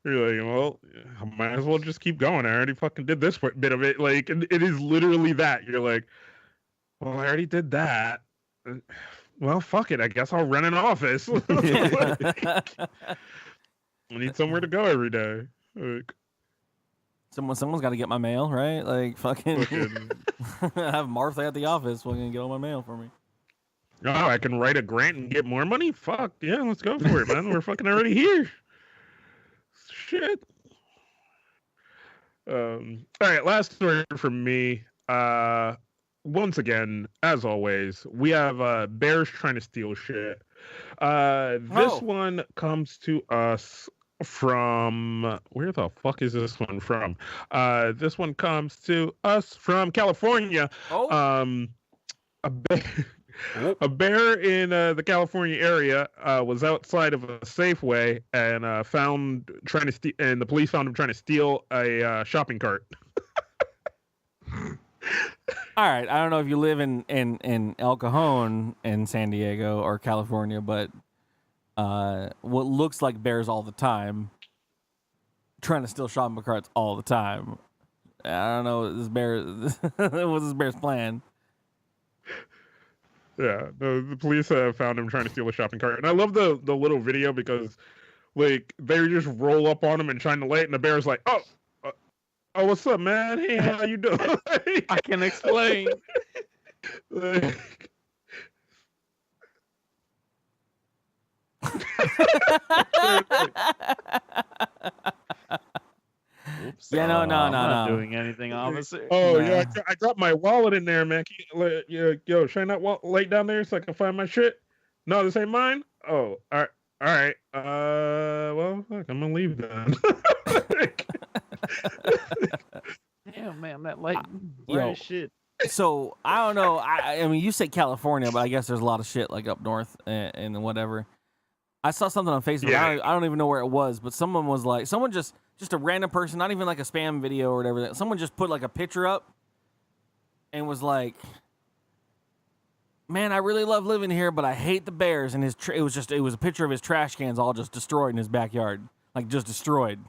You're like, well, I might as well just keep going. I already fucking did this bit of it. Like, it is literally that. You're like, well, I already did that. Well, fuck it. I guess I'll rent an office. I need somewhere to go every day. Like, Someone's got to get my mail, right? Like, fucking have Martha at the office fucking get all my mail for me. Oh, I can write a grant and get more money? Fuck, yeah, let's go for it, man. We're fucking already here. Shit. All right, last story from me. Once again, as always, we have bears trying to steal shit. This one comes to us from where the fuck is this one from? This one comes to us from California. A bear in the California area was outside of a Safeway and the police found him trying to steal a shopping cart. All right, I don't know if you live in El Cajon in San Diego or California, but what looks like bears all the time trying to steal shopping carts all the time. I don't know what this bear's plan. Yeah, the police found him trying to steal a shopping cart, and I love the little video because, like, they just roll up on him and shine the light, and the bear's like, "Oh, what's up, man? Hey, how you doing?" I can explain. Like, Oops. Yeah, no. I'm not doing anything opposite. oh yeah, I dropped my wallet in there, man. Yo, shine that light down there so I can find my shit. No, this ain't mine. Oh, all right. Well, fuck, I'm gonna leave then. Damn, man, that light Yo. bright as shit. So I don't know. I mean, you say California, but I guess there's a lot of shit like up north and whatever. I saw something on Facebook. Yeah. I don't even know where it was, but someone was like, just a random person, not even like a spam video or whatever. Someone just put like a picture up and was like, man, I really love living here, but I hate the bears. And it was a picture of his trash cans all just destroyed in his backyard, like just destroyed.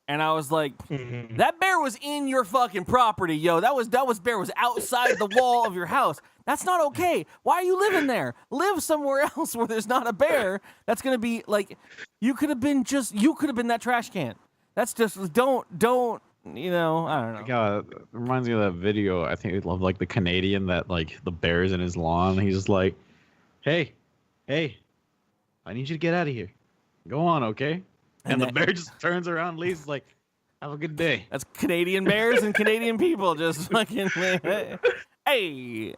And I was like, that bear was in your fucking property, yo. That bear was outside the wall of your house. That's not okay. Why are you living there? Live somewhere else where there's not a bear. That's gonna be like, you could have been that trash can. That's just don't. You know, I don't know. God, it reminds me of that video. I think I love like the Canadian that like the bear's in his lawn. He's just like, hey, I need you to get out of here. Go on, okay? And the bear just turns around and leaves like, have a good day. That's Canadian bears and Canadian people just fucking, hey.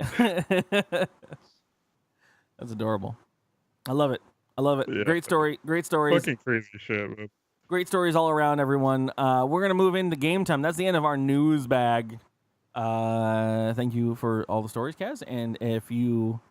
That's adorable. I love it. Yeah. Great stories. Fucking crazy shit, man. Great stories all around, everyone. We're going to move into game time. That's the end of our news bag. Thank you for all the stories, Kaz. And if you...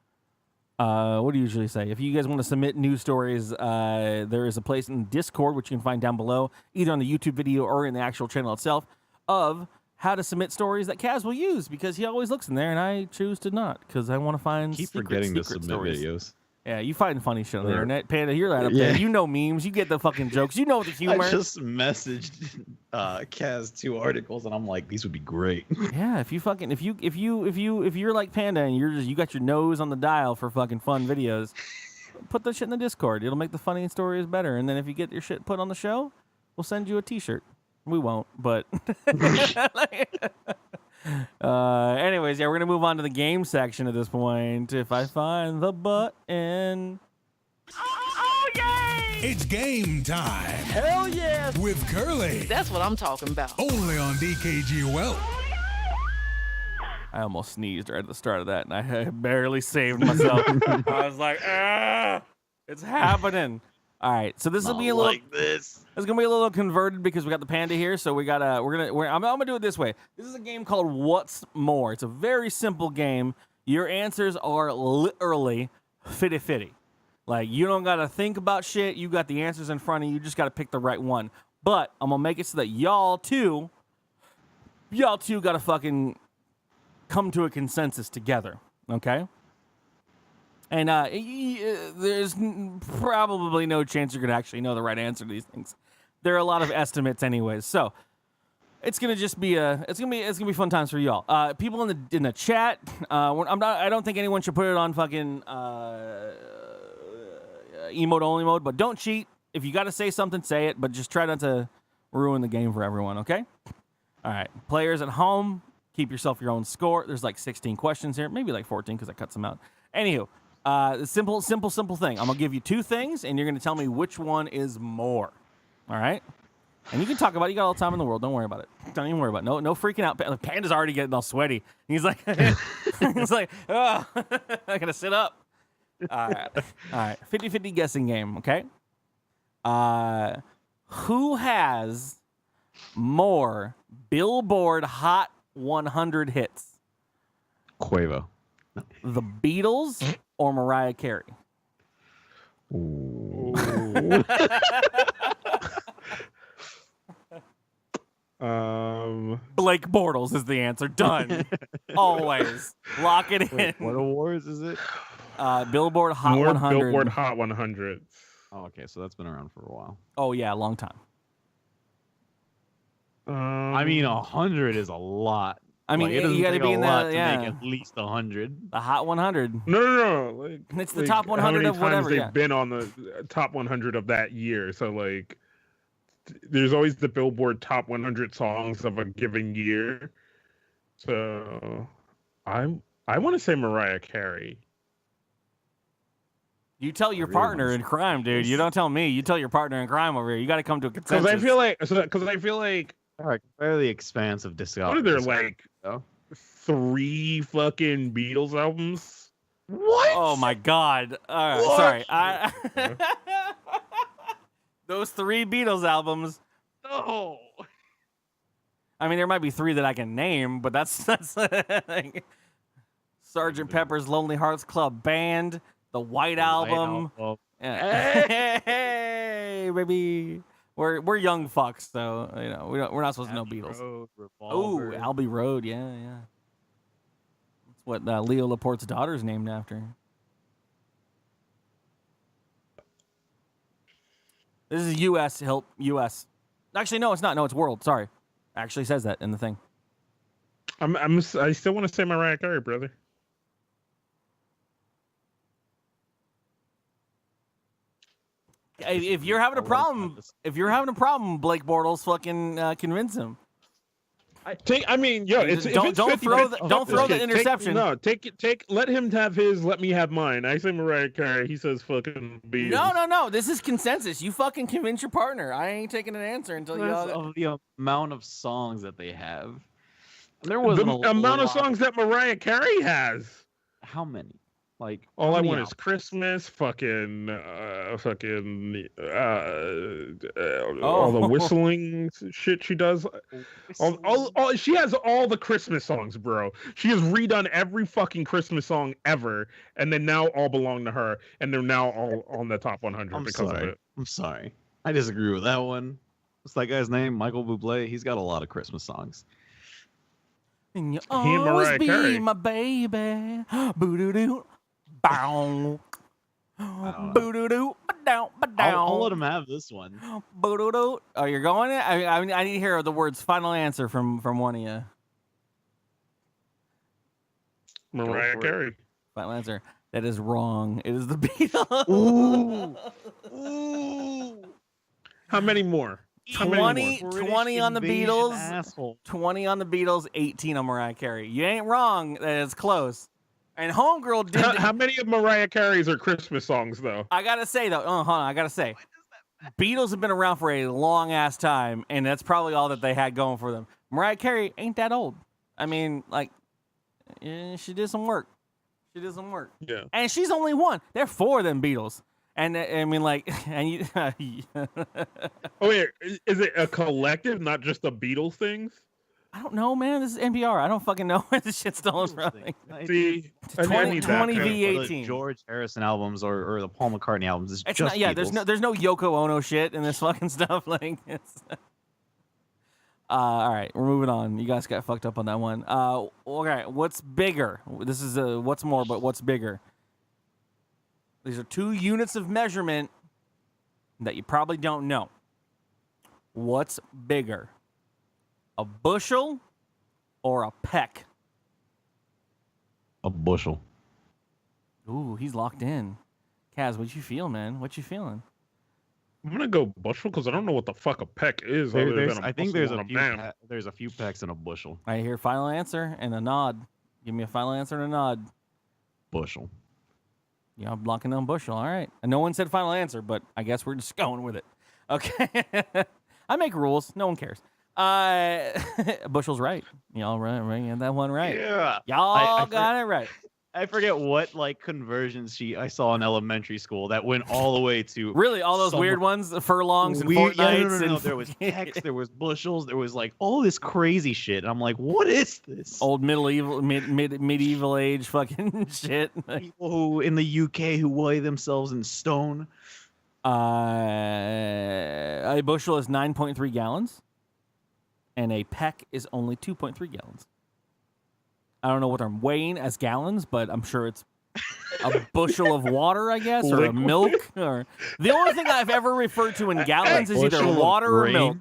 what do you usually say? If you guys want to submit news stories, there is a place in Discord, which you can find down below, either on the YouTube video or in the actual channel itself, of how to submit stories that Kaz will use, because he always looks in there, and I choose to not, because I want to find Keep secret forgetting to stories. submit videos. Yeah, you find funny shit on the internet. Panda, you're right up there. You know memes. You get the fucking jokes. You know the humor. I just messaged Kaz 2 articles, and I'm like, these would be great. Yeah, if you're like Panda and you got your nose on the dial for fucking fun videos, put that shit in the Discord. It'll make the funny stories better. And then if you get your shit put on the show, we'll send you a T-shirt. We won't, but anyways, yeah, we're gonna move on to the game section at this point. If I find the button. Oh, yay! It's game time. Hell yeah! With Curly. That's what I'm talking about. Only on dkgWELP. I almost sneezed right at the start of that, and I barely saved myself. I was like, it's happening. All right, so this will be a little like this. It's gonna be a little converted because we got the Panda here, so I'm gonna do it this way. This is a game called What's More. It's a very simple game. Your answers are literally fitty. Like, you don't gotta think about shit. You got the answers in front of you. You just gotta pick the right one. But I'm gonna make it so that y'all too gotta fucking come to a consensus together. Okay? And there's probably no chance you're gonna actually know the right answer to these things. There are a lot of estimates, anyways. So it's gonna just be it's gonna be fun times for y'all. People in the chat. I don't think anyone should put it on fucking emote only mode. But don't cheat. If you gotta say something, say it. But just try not to ruin the game for everyone. Okay. All right. Players at home, keep yourself your own score. There's like 16 questions here, maybe like 14 because I cut some out. Anywho. Simple thing. I'm gonna give you 2 things, and you're gonna tell me which one is more. All right? And you can talk about it. You got all the time in the world. Don't worry about it. Don't even worry about it. No freaking out. Panda's already getting all sweaty. He's like, oh, I gotta sit up. All right. 50-50 guessing game. Okay. Who has more Billboard Hot 100 hits? Quavo. The Beatles or Mariah Carey? Blake Bortles is the answer. Done. Always. Lock it in. What awards is it? Billboard Hot more 100. Billboard Hot 100. Oh, okay, so that's been around for a while. Oh, yeah, a long time. I mean, 100 is a lot. I mean, like, you got to be in the, to make at least 100. The Hot 100. No. Like, It's the top 100 of whatever. They've been on the top 100 of that year. So like, there's always the Billboard top 100 songs of a given year. So I want to say Mariah Carey. You tell your partner in crime, dude. You don't tell me. You tell your partner in crime over here. You got to come to a consensus. Because I feel like All right, compare the expanse of discography. what are there like 3 fucking Beatles albums? What? Oh my God! All right, sorry. Those 3 Beatles albums. No. I mean, there might be 3 that I can name, but that's like Sgt. Pepper's Lonely Hearts Club Band, the White Album. Yeah. Hey, baby. We're young fucks, so you know we're not supposed to know Beatles. Road, Oh, Revolver. Abbey Road, yeah. That's what Leo Laporte's daughter's named after. This is U.S. help U.S. Actually, no, it's not. No, it's world. Sorry, actually says that in the thing. I still want to say Mariah Carey, brother. If you're having a problem, Blake Bortles, fucking convince him. Don't throw the interception. Let him have his. Let me have mine. I say Mariah Carey. He says fucking Beatles. No. This is consensus. You fucking convince your partner. I ain't taking an answer until Of the amount of songs that they have. There was the amount of songs that Mariah Carey has. How many? Like all I want albums? is Christmas, all the whistling shit she does. All she has all the Christmas songs, bro. She has redone every fucking Christmas song ever, and then now all belong to her, and they're now all on the top 100 because of it. I'm sorry. I disagree with that one. What's that guy's name? Michael Bublé. He's got a lot of Christmas songs. And you and always Mariah be Carey. my baby. Boo-doo-doo. Bow. Boo-doo-doo. Ba-down. I'll let him have this one. Boo-doo-doo. Oh, you're going it? I need to hear the words final answer from one of you. Mariah Carey. Final answer. That is wrong. It is the Beatles. Ooh. How many more? 20 on the Beatles. Asshole. 20 on the Beatles. 18 on Mariah Carey. You ain't wrong. That is close. And Homegirl did. How many of Mariah Carey's are Christmas songs, though? I gotta say though. Hold on. I gotta say. Beatles have been around for a long ass time, and that's probably all that they had going for them. Mariah Carey ain't that old. I mean, like, she did some work. Yeah. And she's only one. There are 4 of them Beatles. And I mean, like, and you. Oh wait, is it a collective, not just the Beatles things? I don't know, man. This is NPR. I don't fucking know where this shit's stolen from. See, 20 v The 18. George Harrison albums or the Paul McCartney albums is It's just not. Yeah, Beatles. there's no Yoko Ono shit in this fucking stuff. Like, it's. All right, we're moving on. You guys got fucked up on that one. Okay, what's bigger? This is what's more, but what's bigger? These are 2 units of measurement that you probably don't know. What's bigger? A bushel or a peck? A bushel. Ooh, he's locked in. Kaz, what you feel, man? What you feeling? I'm gonna go bushel because I don't know what the fuck a peck is. I think there's a few pecks in a bushel. I hear final answer and a nod. Give me a final answer and a nod. Bushel. Yeah, I'm blocking on bushel. All right. And no one said final answer, but I guess we're just going with it. Okay. I make rules. No one cares. Bushel's right. Y'all right. You had that one right. Yeah. Y'all got it right. I forget what like conversions I saw in elementary school that went all the way to really all those weird ones, the furlongs and fortnights. Yeah, no. There was pecks, there was bushels, there was like all this crazy shit. And I'm like, what is this? Old medieval age fucking shit. People who in the UK who weigh themselves in stone. A bushel is 9.3 gallons, and a peck is only 2.3 gallons. I don't know what I'm weighing as gallons, but I'm sure it's a bushel of water, I guess, or a milk. Or the only thing I've ever referred to in gallons is either water or milk.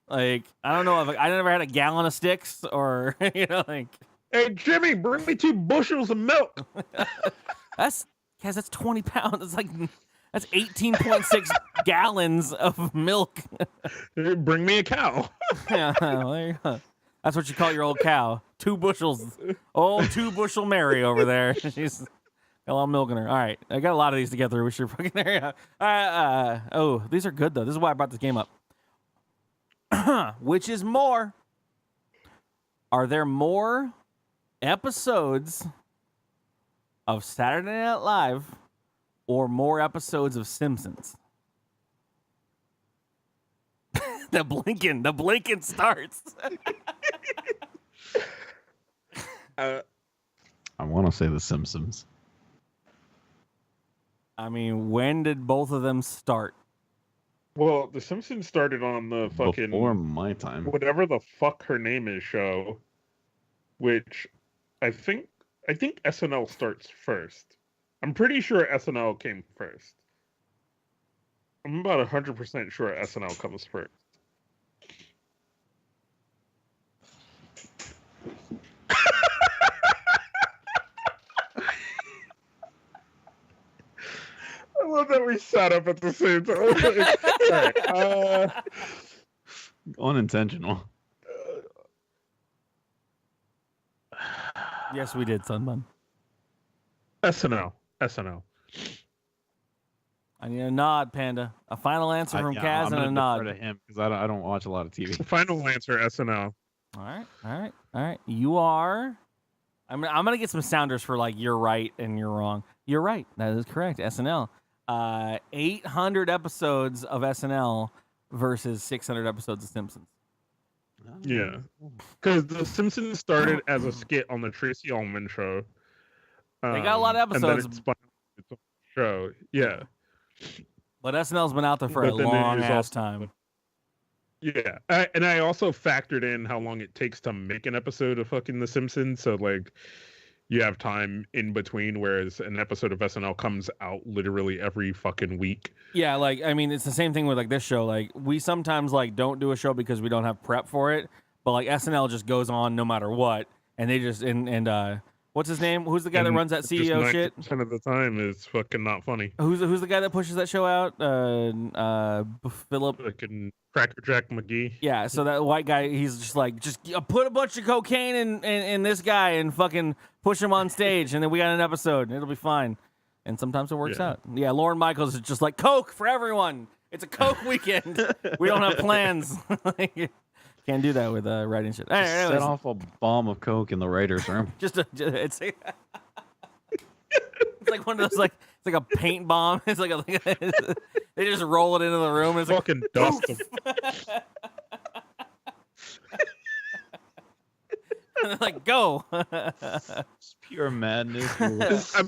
Like, I don't know. I never had a gallon of sticks or, like. Hey, Jimmy, bring me 2 bushels of milk. That's 20 pounds. It's like, that's 18.6 gallons of milk. Bring me a cow. Yeah, well, there you go. That's what you call your old cow. 2 bushels. Old 2 bushel Mary over there. She's got a lot of milk in her. All right. I got a lot of these to get through. We should fucking area. Oh, these are good, though. This is why I brought this game up. Which is more? Are there more episodes of Saturday Night Live or more episodes of Simpsons? The blinking starts. I want to say The Simpsons. I mean, when did both of them start? Well, The Simpsons started on the fucking before my time. Whatever the fuck her name is show, which I think I think SNL starts first. I'm pretty sure SNL came first. I'm about 100% sure SNL comes first. I love that we sat up at the same time. All right. Unintentional. Yes, we did, Sunbun. SNL. I need a nod, Panda. A final answer from Kaz and a nod. To him because I don't watch a lot of TV. Final answer, SNL. All right. You are. I'm gonna get some sounders for like you're right and you're wrong. You're right. That is correct. SNL. 800 episodes of SNL versus 600 episodes of Simpsons. Yeah, because The Simpsons started as a skit on the Tracy Ullman Show. They got a lot of And then episodes. it spun into its own show. Yeah. But SNL's been out there for But a then it long is ass also- time. Yeah, and I also factored in how long it takes to make an episode of fucking The Simpsons. So like, you have time in between, whereas an episode of SNL comes out literally every fucking week. Yeah, like I mean, it's the same thing with like this show. Like we sometimes like don't do a show because we don't have prep for it. But like SNL just goes on no matter what, and they just and what's his name? Who's the guy that runs that CEO shit? 90% of the time is fucking not funny. Who's the guy that pushes that show out? Philip. Fucking Cracker Jack McGee. Yeah, so that white guy, he's just like, put a bunch of cocaine in this guy and fucking push him on stage, and then we got an episode, and it'll be fine. And sometimes it works out. Yeah, Lauren Michaels is just like, Coke for everyone. It's a Coke weekend. We don't have plans. Can't do that with writing shit. All right, Set off a bomb of coke in the writer's room. It's like one of those it's like a paint bomb. It's like they just roll it into the room. And it's Fucking dust them. and they're like, go. It's pure madness. I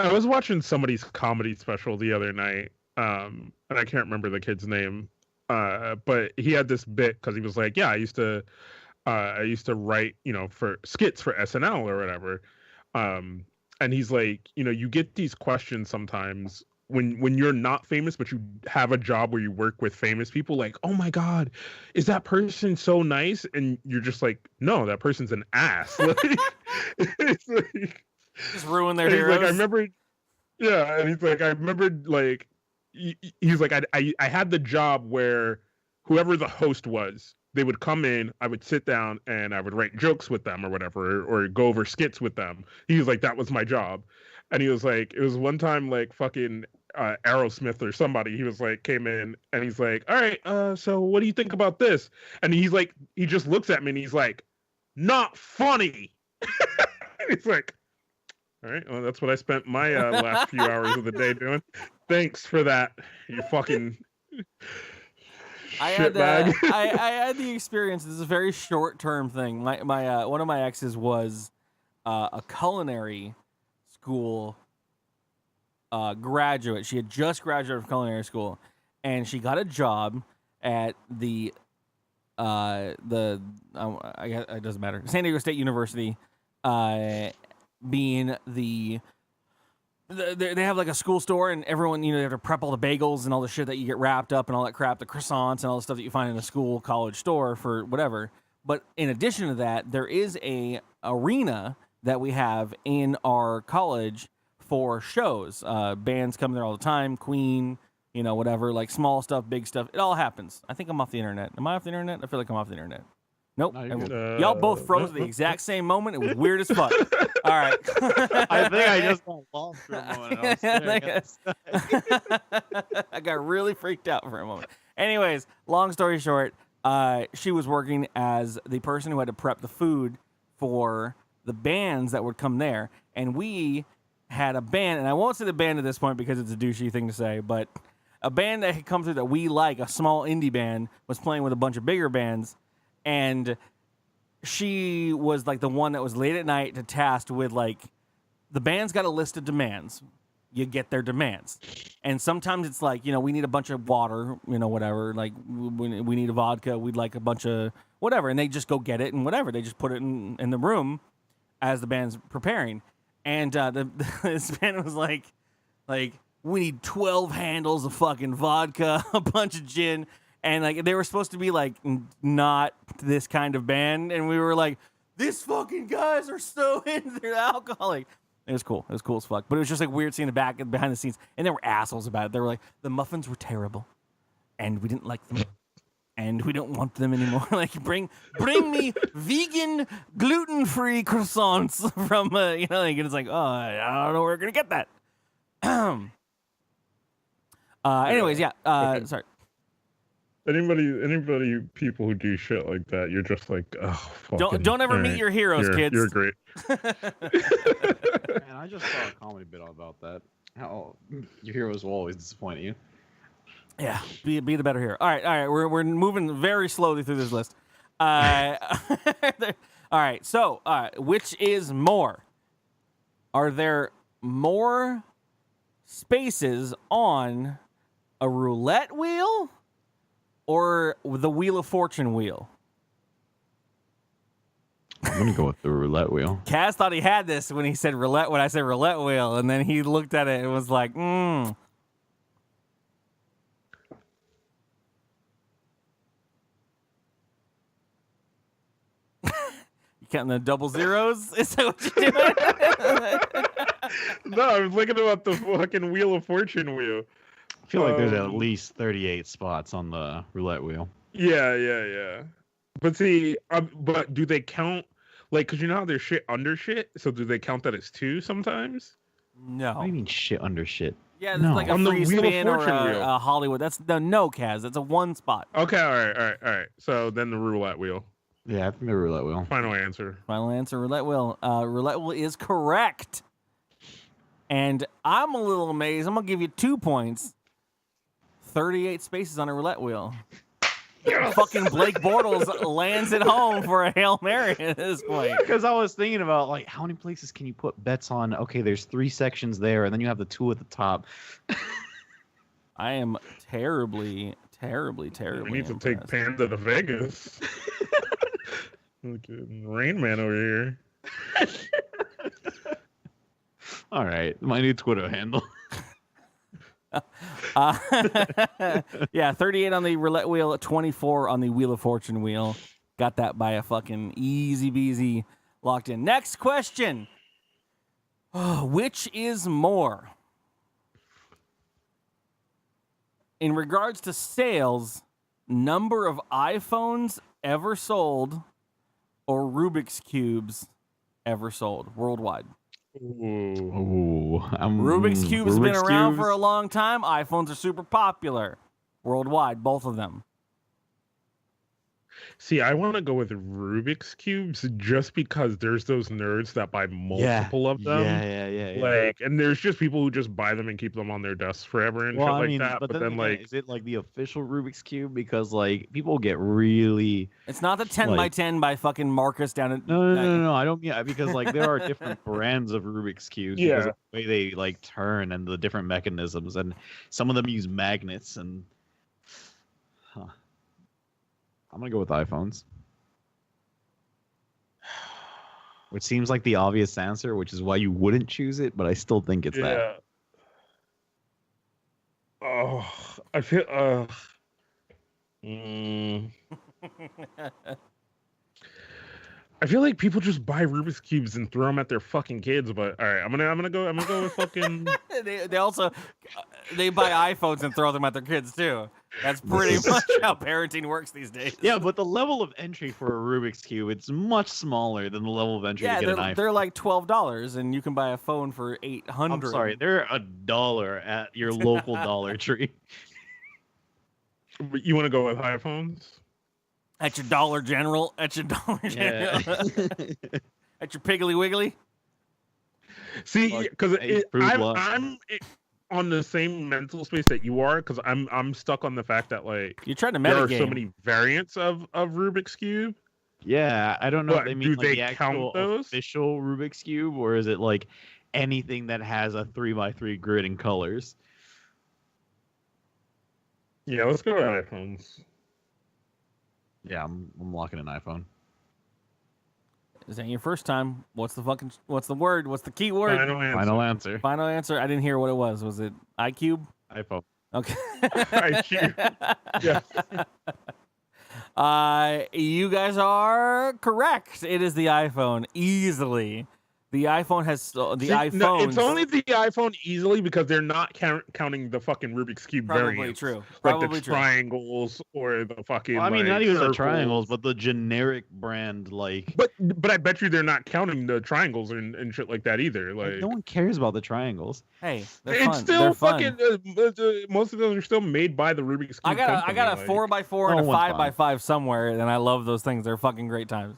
was watching somebody's comedy special the other night, and I can't remember the kid's name, but he had this bit because he was like, "Yeah, I used to write, for skits for SNL or whatever," and he's like, you get these questions sometimes when you're not famous, but you have a job where you work with famous people, like, "Oh my God, is that person so nice?" And you're just like, "No, that person's an ass." It's like, Just ruin their and heroes. he's like, I remember, yeah, and he's like, I remembered, like, he's like, I had the job where whoever the host was, they would come in, I would sit down, and I would write jokes with them or whatever, or go over skits with them. He was like, that was my job. And he was like, it was one time, like, fucking Aerosmith or somebody, he was like, came in, and he's like, all right, so what do you think about this? And he's like, he just looks at me, and he's like, not funny. He's like, all right, well, that's what I spent my last few hours of the day doing. Thanks for that, you fucking I had shitbag. I had the experience. This is a very short-term thing. My one of my exes was a culinary school graduate. She had just graduated from culinary school, and she got a job at it doesn't matter, San Diego State University, being they have like a school store, and everyone, they have to prep all the bagels and all the shit that you get wrapped up and all that crap, the croissants and all the stuff that you find in a school college store for whatever. But in addition to that, there is a arena that we have in our college for shows. Bands come there all the time, Queen, whatever, like small stuff, big stuff. It all happens. I think I'm off the internet. Am I off the internet? I feel like I'm off the internet. Nope. No, you're good. Y'all both froze at the exact same moment. It was weird as fuck. All right. I think I just got lost for a moment. I got really freaked out for a moment. Anyways, long story short, she was working as the person who had to prep the food for the bands that would come there. And we had a band, and I won't say the band at this point because it's a douchey thing to say, but a band that had come through that we like, a small indie band, was playing with a bunch of bigger bands. And she was like the one that was late at night to tasked with like, the band's got a list of demands. You get their demands. And sometimes it's like, we need a bunch of water, whatever. Like we need a vodka. We'd like a bunch of whatever, and they just go get it and whatever. They just put it in the room as the band's preparing, and this band was like, we need 12 handles of fucking vodka, a bunch of gin, and like they were supposed to be like not this kind of band, and we were like, these fucking guys are so into their alcohol. Like, it was cool. It was cool as fuck. But it was just like weird seeing the behind the scenes, and they were assholes about it. They were like, the muffins were terrible, and we didn't like them, and we don't want them anymore. Like, bring me vegan, gluten-free croissants from like, and it's like, oh, I don't know where we're gonna get that. Anyways, yeah. Sorry. Anybody, people who do shit like that, you're just like, oh, fucking, Don't ever meet your heroes, kids. You're great. Man, I just saw a comedy bit about that. How your heroes will always disappoint you. Yeah, be the better hero. All right. We're moving very slowly through this list. All right. So, which is more? Are there more spaces on a roulette wheel or the Wheel of Fortune wheel? I'm gonna go with the roulette wheel. Kaz thought he had this when he said roulette. When I said roulette wheel, and then he looked at it and was like, You counting the double zeros? Is that what you're doing? No, I was looking about the fucking Wheel of Fortune wheel. I feel like there's at least 38 spots on the roulette wheel. Yeah. But see, but do they count, like, because you know how there's shit under shit? So do they count that as 2 sometimes? No. What do you mean shit under shit? Yeah, it's No. like a On the free Wheel of spin or Fortune wheel. a Hollywood. That's no, Kaz. It's a one spot. Okay, all right. So then the roulette wheel. Yeah, I think the roulette wheel. Final answer. Final answer, roulette wheel. Roulette wheel is correct. And I'm a little amazed. I'm going to give you 2 points. 38 spaces on a roulette wheel. Fucking Blake Bortles lands it home for a Hail Mary at this point. Because I was thinking about, like, how many places can you put bets on? Okay, there's 3 sections there, and then you have the 2 at the top. I am terribly We need to take impressed. Panda to Vegas. Look at Rain Man over here. All right, my new Twitter handle. Yeah, 38 on the roulette wheel, 24 on the Wheel of Fortune wheel. Got that by a fucking easy beasy locked in. Next question. Which is more? In regards to sales, number of iPhones ever sold or Rubik's Cubes ever sold worldwide? Ooh. Rubik's Cube has been around for a long time. iPhones are super popular worldwide, both of them. See, I want to go with Rubik's Cubes just because there's those nerds that buy multiple of them. Yeah. Like, and there's just people who just buy them and keep them on their desks forever and shit like that. But then like, is it like the official Rubik's Cube? Because like people get really It's not the 10 by like- 10 by fucking Marcus down at no. I don't. Yeah, because like there are different brands of Rubik's cubes because of the way they like turn and the different mechanisms, and some of them use magnets. And I'm gonna go with iPhones, which seems like the obvious answer, which is why you wouldn't choose it. But I still think it's that. Oh, I feel. I feel like people just buy Rubik's Cubes and throw them at their fucking kids. But all right, I'm gonna go with fucking. they also they buy iPhones and throw them at their kids too. That's pretty much how parenting works these days. Yeah, but the level of entry for a Rubik's Cube, it's much smaller than the level of entry to get an iPhone. They're like $12, and you can buy a phone for $800. I'm sorry, they're $1 at your local Dollar Tree. You want to go with iPhones? At your Dollar General. At your Dollar General. At your Piggly Wiggly. See, because Plus. I'm on the same mental space that you are, because I'm stuck on the fact that like You're trying to there are metagame. so many variants of Rubik's Cube. Yeah, I don't know But if they do mean like they the count actual those? official Rubik's Cube, or is it like anything that has a 3x3 grid and colors? Yeah, let's go with iPhones. Yeah, I'm locking an iPhone. This ain't your first time. What's the word? What's the key word? Final answer. Final answer. Final answer. I didn't hear what it was. Was it iCube? iPhone. Okay. IQ. Yeah. You guys are correct. It is the iPhone easily. The iPhone has the iPhone. No, it's only the iPhone easily because they're not counting the fucking Rubik's Cube Probably variants. true. Like Probably the true. triangles or the fucking. Well, I mean, like, not even the circles. triangles, but the generic brand, like. But I bet you they're not counting the triangles and shit like that either. Like No one cares about the triangles. Hey, they're it's fun. still They're fucking. fun. Most of those are still made by the Rubik's Cube. I got a company, 4x4 and No a one's 5x5 somewhere, and I love those things. They're fucking great times.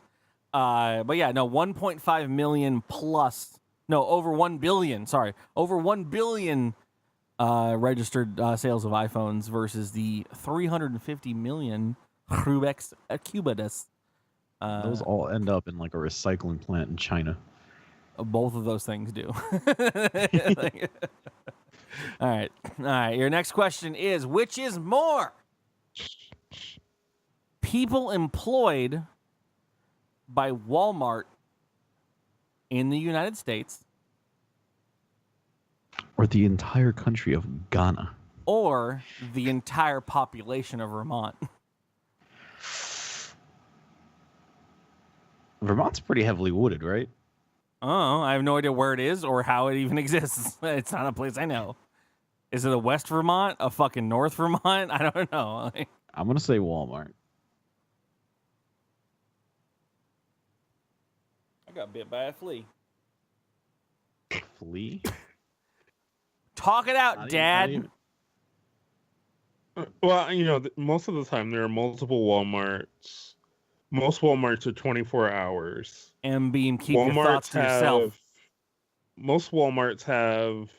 But yeah, no, 1.5 million plus. No, over 1 billion. Sorry, over 1 billion registered sales of iPhones versus the 350 million Rubik's Cubes. Those all end up in like a recycling plant in China. Both of those things do. All right. Your next question is: which is more people employed by Walmart in the United States, Or the entire country of Ghana? or the entire population of Vermont? Vermont's pretty heavily wooded, right? Oh, I have no idea where it is or how it even exists. It's not a place I know. Is it a West Vermont? A fucking North Vermont? I don't know. I'm gonna say Walmart. I got bit by a flea. Flea? Talk it out, Not Dad. even- Well, most of the time there are multiple Walmarts. Most Walmarts are 24 hours. M Beam, keep your thoughts to yourself. Most Walmarts have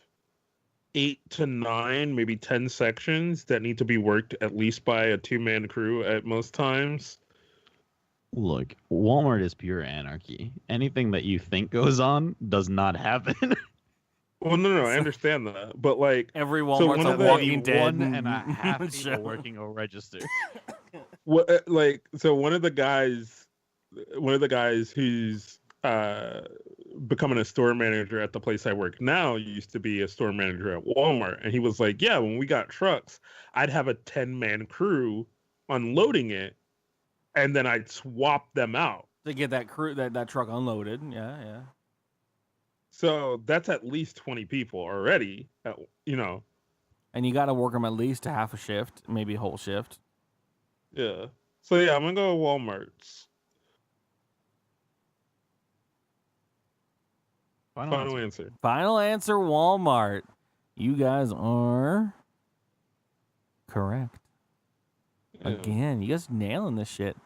8 to 9, maybe 10 sections that need to be worked at least by a 2-man crew at most times. Look, Walmart is pure anarchy. Anything that you think goes on does not happen. Well, no, I understand that, but like Every So Walmart's one a of the- Walking Dead. 1.5 show. people working a register. what, so one of the guys who's becoming a store manager at the place I work now used to be a store manager at Walmart, and he was like, "Yeah, when we got trucks, I'd have a 10-man crew unloading it, and then I'd swap them out." To get that crew, that truck unloaded. Yeah. So that's at least 20 people already. And you got to work them at least a half a shift, maybe a whole shift. Yeah. So yeah, I'm gonna go with Walmart's. Final answer. Final answer, Walmart. You guys are correct. Yeah. Again, you guys nailing this shit.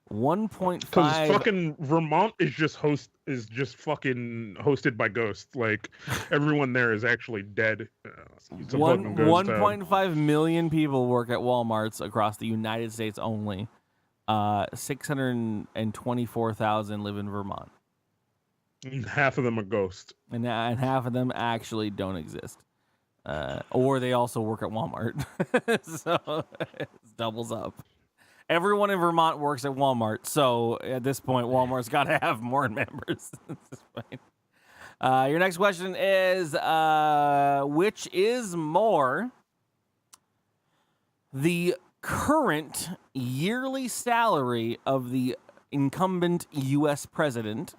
Because 1.5. fucking Vermont is just fucking hosted by ghosts. Like everyone there is actually dead. It's a fucking ghost town. 1.5 million people work at Walmarts across the United States only. 624,000 live in Vermont. And half of them are ghosts. And half of them actually don't exist. Or they also work at Walmart. So it doubles up. Everyone in Vermont works at Walmart. So at this point, Walmart's got to have more members. At this point. Your next question is, which is more, the current yearly salary of the incumbent U.S. president,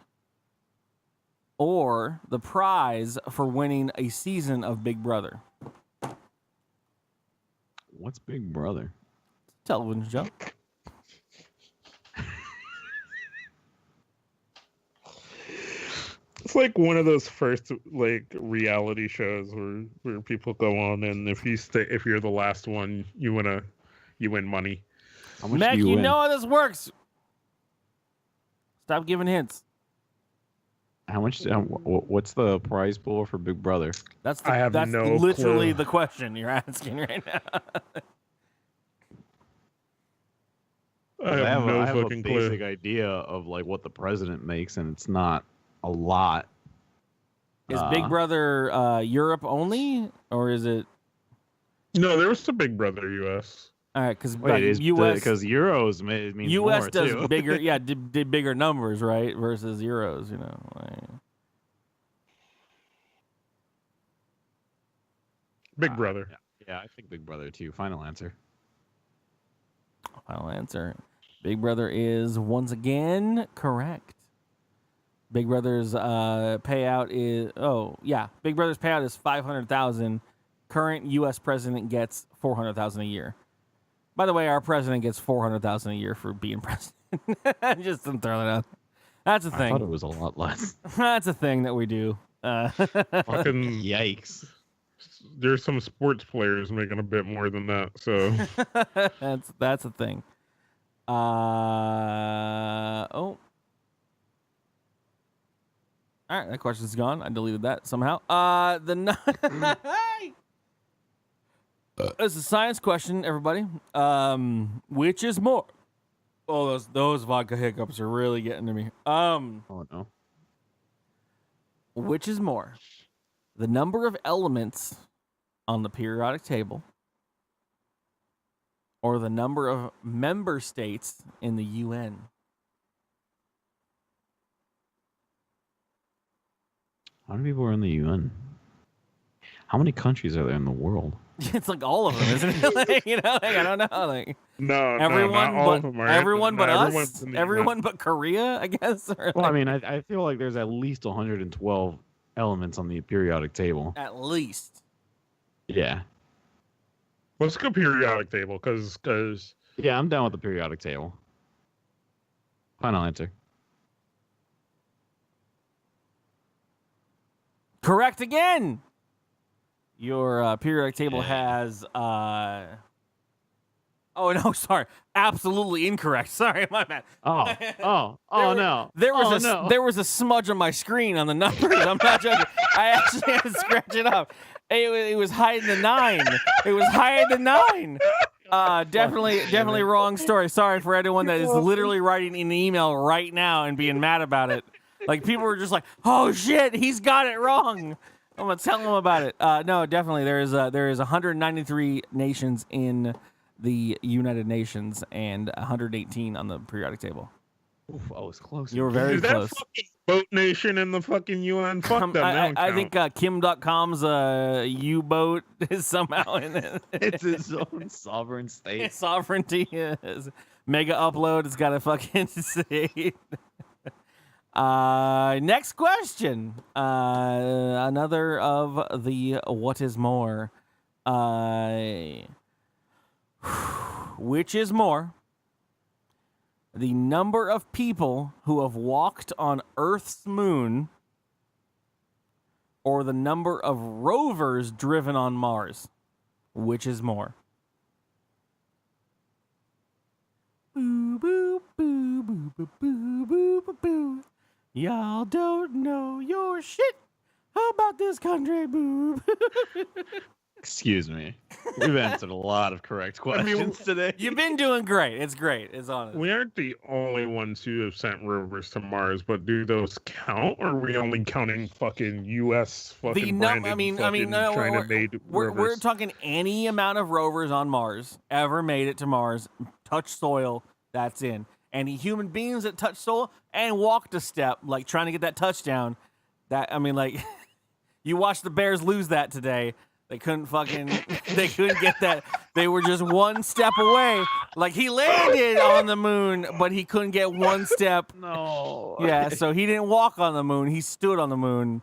or the prize for winning a season of Big Brother? What's Big Brother? Television show. It's like one of those first like reality shows where people go on, and if you're the last one, you win money. How much Mac, do you you win? know how this works. Stop giving hints. How much? What's the prize pool for Big Brother? That's I have that's no literally clue. the question you're asking right now. I have no fucking a clue. basic idea of like what the president makes, and it's not a lot. Is Big Brother Europe only, or is it? No, there was the Big Brother US. All right, because Wait, is U.S. because euros means U.S. more does too. bigger, yeah, did bigger numbers, right? Versus euros, you know. Big Brother. Yeah, I think Big Brother too. Final answer. Final answer. Big Brother is once again correct. Big Brother's payout is Big Brother's payout is $500,000. Current U.S. president gets $400,000 a year. By the way, our president gets $400,000 a year for being president. Just to throw that out. That's a thing. I thought it was a lot less. That's a thing that we do. Fucking Yikes. there's some sports players making a bit more than that. So that's a thing. All right, that question's gone. I deleted that somehow. It's a science question, everybody. Which is more? Oh, those vodka hiccups are really getting to me. Oh no. Which is more? The number of elements on the periodic table, or the number of member states in the UN? How many people are in the UN? How many countries are there in the world? It's like all of them, isn't it? I don't know. Like no, everyone, not all of them are. everyone but us, everyone's in the everyone but Korea, I guess. Well, I mean, I feel like there's at least 112 elements on the periodic table. At least. Yeah. Let's go periodic table, because Yeah, I'm down with the periodic table. Final answer. Correct again. Your periodic table has. Oh no, sorry, absolutely incorrect. Sorry, my bad. Oh no. There was no. there was a smudge on my screen on the numbers. I'm not joking. I actually had to scratch it up. It was hiding the 9. It was hiding the 9. Definitely wrong story. Sorry for anyone that is literally writing an email right now and being mad about it. Like people were just like, "Oh shit, he's got it wrong." I'm gonna tell him about it. No, definitely there is 193 nations in the United Nations and 118 on the periodic table. Oof, I was close. You were very is close. that fucking boat nation in the fucking UN? Fuck them. I think Kim.com's U-boat is somehow in it. It's its own sovereign state. Sovereignty is mega upload. It's got a fucking state. Next question. Another of the what is more. Which is more? The number of people who have walked on Earth's moon, or the number of rovers driven on Mars? Which is more? Boo, boo, boo, boo, boo, boo, boo, boo, boo. Y'all don't know your shit. How about this country, boo? Excuse me. We've answered a lot of correct questions today. You've been doing great. It's great. It's honest. We aren't the only ones who have sent rovers to Mars, but do those count? Or are we only counting fucking U.S. fucking China-made we're rovers? talking any amount of rovers on Mars ever made it to Mars, touched soil, that's in. Any human beings that touched soil and walked a step, like trying to get that touchdown, you watched the Bears lose that today. They couldn't get that. They were just one step away. Like he landed on the moon, but he couldn't get one step. No. Yeah, so he didn't walk on the moon. He stood on the moon.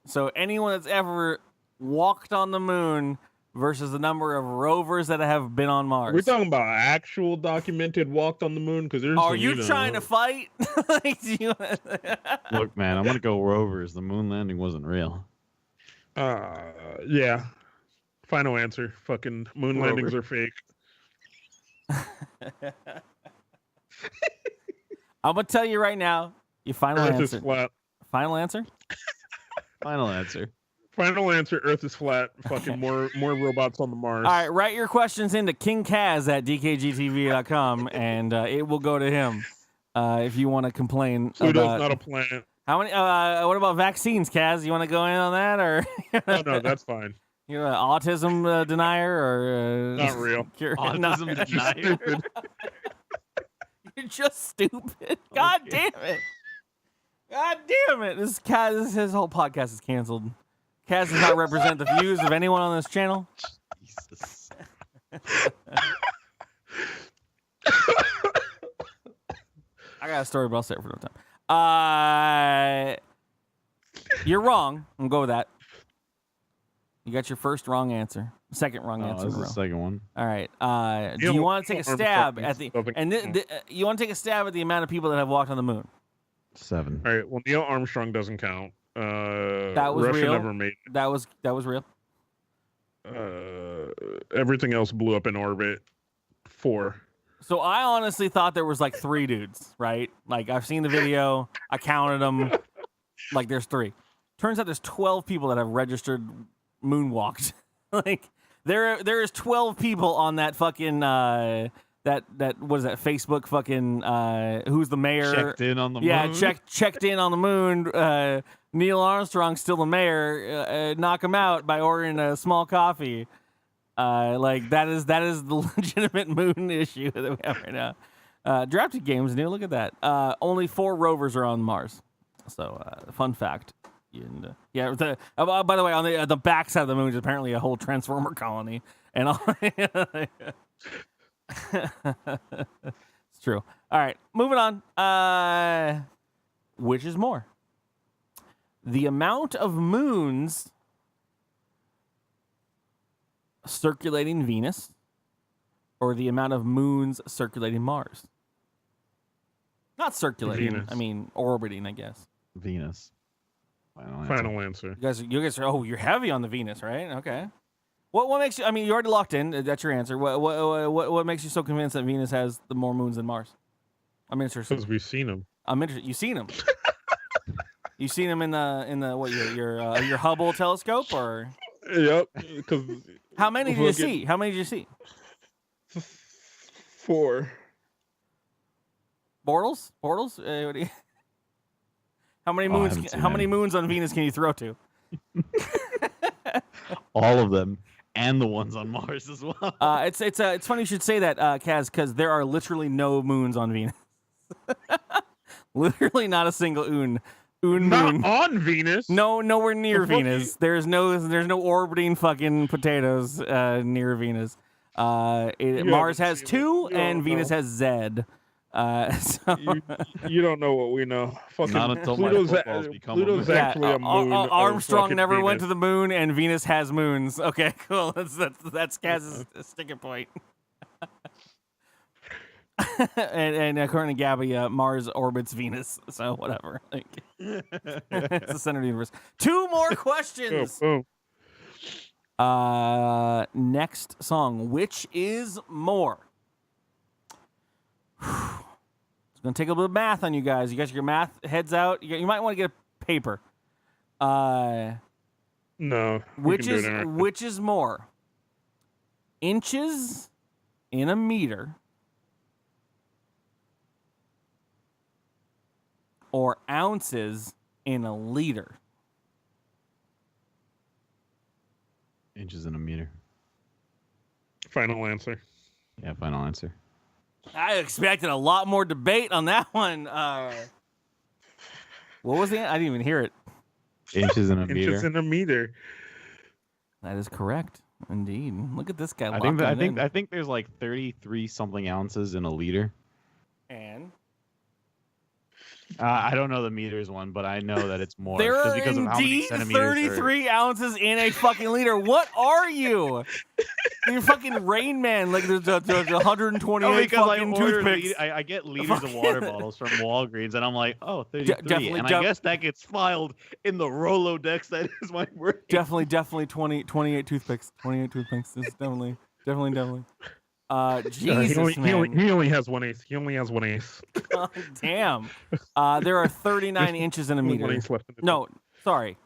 So anyone that's ever walked on the moon versus the number of rovers that have been on Mars. We're talking about actual documented walked on the moon, because there's. Are you trying to fight? Look, man, I'm gonna go rovers. The moon landing wasn't real. Yeah. Final answer. Fucking moon landings are fake. I'm gonna tell you right now. Your final Earth answer. is flat. Final answer. Final answer. Final answer. Earth is flat. Fucking more robots on the Mars. All right, write your questions into King Kaz at dkgTV.com, and it will go to him if you want to complain. Pluto's about... not a planet. How many? What about vaccines, Kaz? You want to go in on that, or? Oh, no, that's fine. You're an autism denier or Not real. Autism denier. You're just stupid. God damn it. God damn it. His whole podcast is canceled. Kaz does not represent the views of anyone on this channel. Jesus. I got a story, but I'll say it for no time. You're wrong. I'm going to go with that. You got your first wrong answer. Second wrong answer. This in a is row. the second one. All right. Do you want to take a stab at the you want to take a stab at the amount of people that have walked on the moon? 7. All right. Well, Neil Armstrong doesn't count. That was Russia real. never made it. That was real. Everything else blew up in orbit. 4. So I honestly thought there was like 3 dudes, right? Like I've seen the video, I counted them. Like there's 3. Turns out there's 12 people that have registered moonwalked. Like there is 12 people on that fucking that what is that Facebook fucking who's the mayor? Checked in on the moon. Yeah, checked in on the moon. Neil Armstrong's still the mayor. Knock him out by ordering a small coffee. Like that is the legitimate moon issue that we have right now. Drafted games, Neil. Look at that. Only 4 rovers are on Mars. So fun fact. And, yeah. By the way, on the back side of the moon is apparently a whole transformer colony, and all. It's true. All right, moving on. Which is more? The amount of moons circulating Venus, or the amount of moons circulating Mars? Not circulating. Venus. I mean, orbiting, I guess. Venus. Final answer. You guys are. Oh, you're heavy on the Venus, right? Okay. What makes you? I mean, you already locked in. That's your answer. What makes you so convinced that Venus has the more moons than Mars? I'm interested. Because we've seen them. I'm interested. You've seen them. You seen them in the what your Hubble telescope or? Yep. Because How many did you see? How many did you see? 4. Bortles? What do you... How many moons? How many moons on Venus can you throw to? All of them, and the ones on Mars as well. It's funny you should say that, Kaz, because there are literally no moons on Venus. Literally not a single moon. Not on Venus. No, nowhere near Venus. There's no orbiting fucking potatoes near Venus. Mars has 2 and Venus has Z. So you don't know what we know. Fucking Not until my Pluto's, footballs become a Pluto's moon. actually a moon. of Armstrong fucking never went Venus. to the moon, and Venus has moons. Okay, cool. That's Kaz's sticking point. and according to Gabby, Mars orbits Venus, so whatever. Like, it's the center of the universe. 2 more questions. Oh. Next song, which is more? It's gonna take a little bit of math on you guys. You guys, your math heads out. You might want to get a paper. No. Which is more? Inches in a meter, or ounces in a liter? Inches in a meter. Final answer. Yeah, final answer. I expected a lot more debate on that one. What was the? I didn't even hear it. Inches in a meter. Inches in a meter. That is correct, indeed. Look at this guy. I think there's like 33 something ounces in a liter. And I don't know the meters one, but I know that it's more. there just are because of how many indeed centimeters 33 ounces in a fucking liter. What are you? You're fucking Rain Man. Like there's 128 Oh, because fucking toothpicks. I get liters of water bottles from Walgreens, and I'm like, oh, 33. Definitely, and I guess that gets filed in the Rolodex that is my brain. Definitely 28 toothpicks. 28 toothpicks. This is definitely. Jesus, man. He only has 1 ace. He only has 1 ace. Oh, damn. There are 39 inches in a Only meter. 1 ace left in the No, sorry.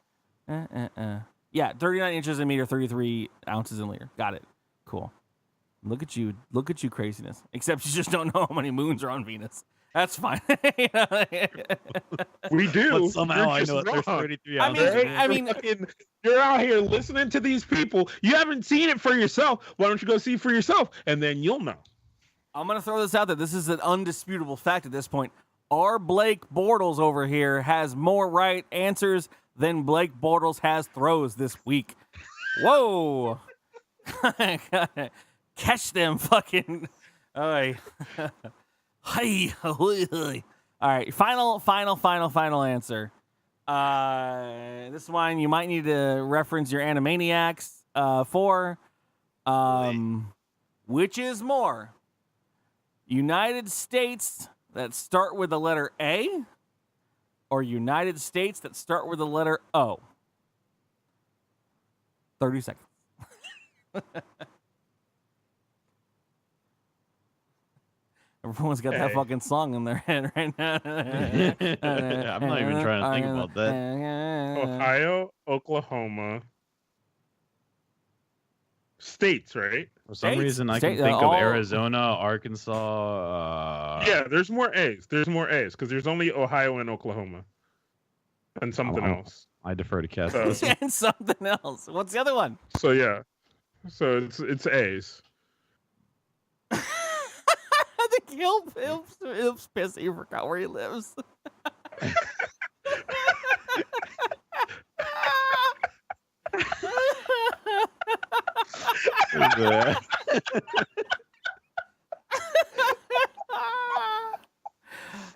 Yeah, 39 inches in a meter, 33 ounces in a liter. Got it. Cool. Look at you. Look at you, craziness. Except you just don't know how many moons are on Venus. That's fine. We do. But somehow You're I just know that there's wrong. 33 I ounces. mean, in I it. mean, Fucking- you're out here listening to these people. You haven't seen it for yourself. Why don't you go see it for yourself, and then you'll know. I'm gonna throw this out there. This is an undisputable fact at this point. Our Blake Bortles over here has more right answers than Blake Bortles has throws this week. Whoa! Catch them, fucking. Hey. Hey. All right. Final answer. This one you might need to reference your Animaniacs for. Which is more? United States that start with the letter A or United States that start with the letter O? 30 seconds. Everyone's got that A. fucking song in their head right now. I'm not even trying to think about that. Ohio, Oklahoma, states, right? For some States. reason, I State- can think all- of Arizona, Arkansas. Yeah, there's more A's. There's more A's because there's only Ohio and Oklahoma, and something Oh. else. I defer to Cass. So, And something else. What's the other one? so yeah, so it's A's. I think he'll piss. He forgot where he lives.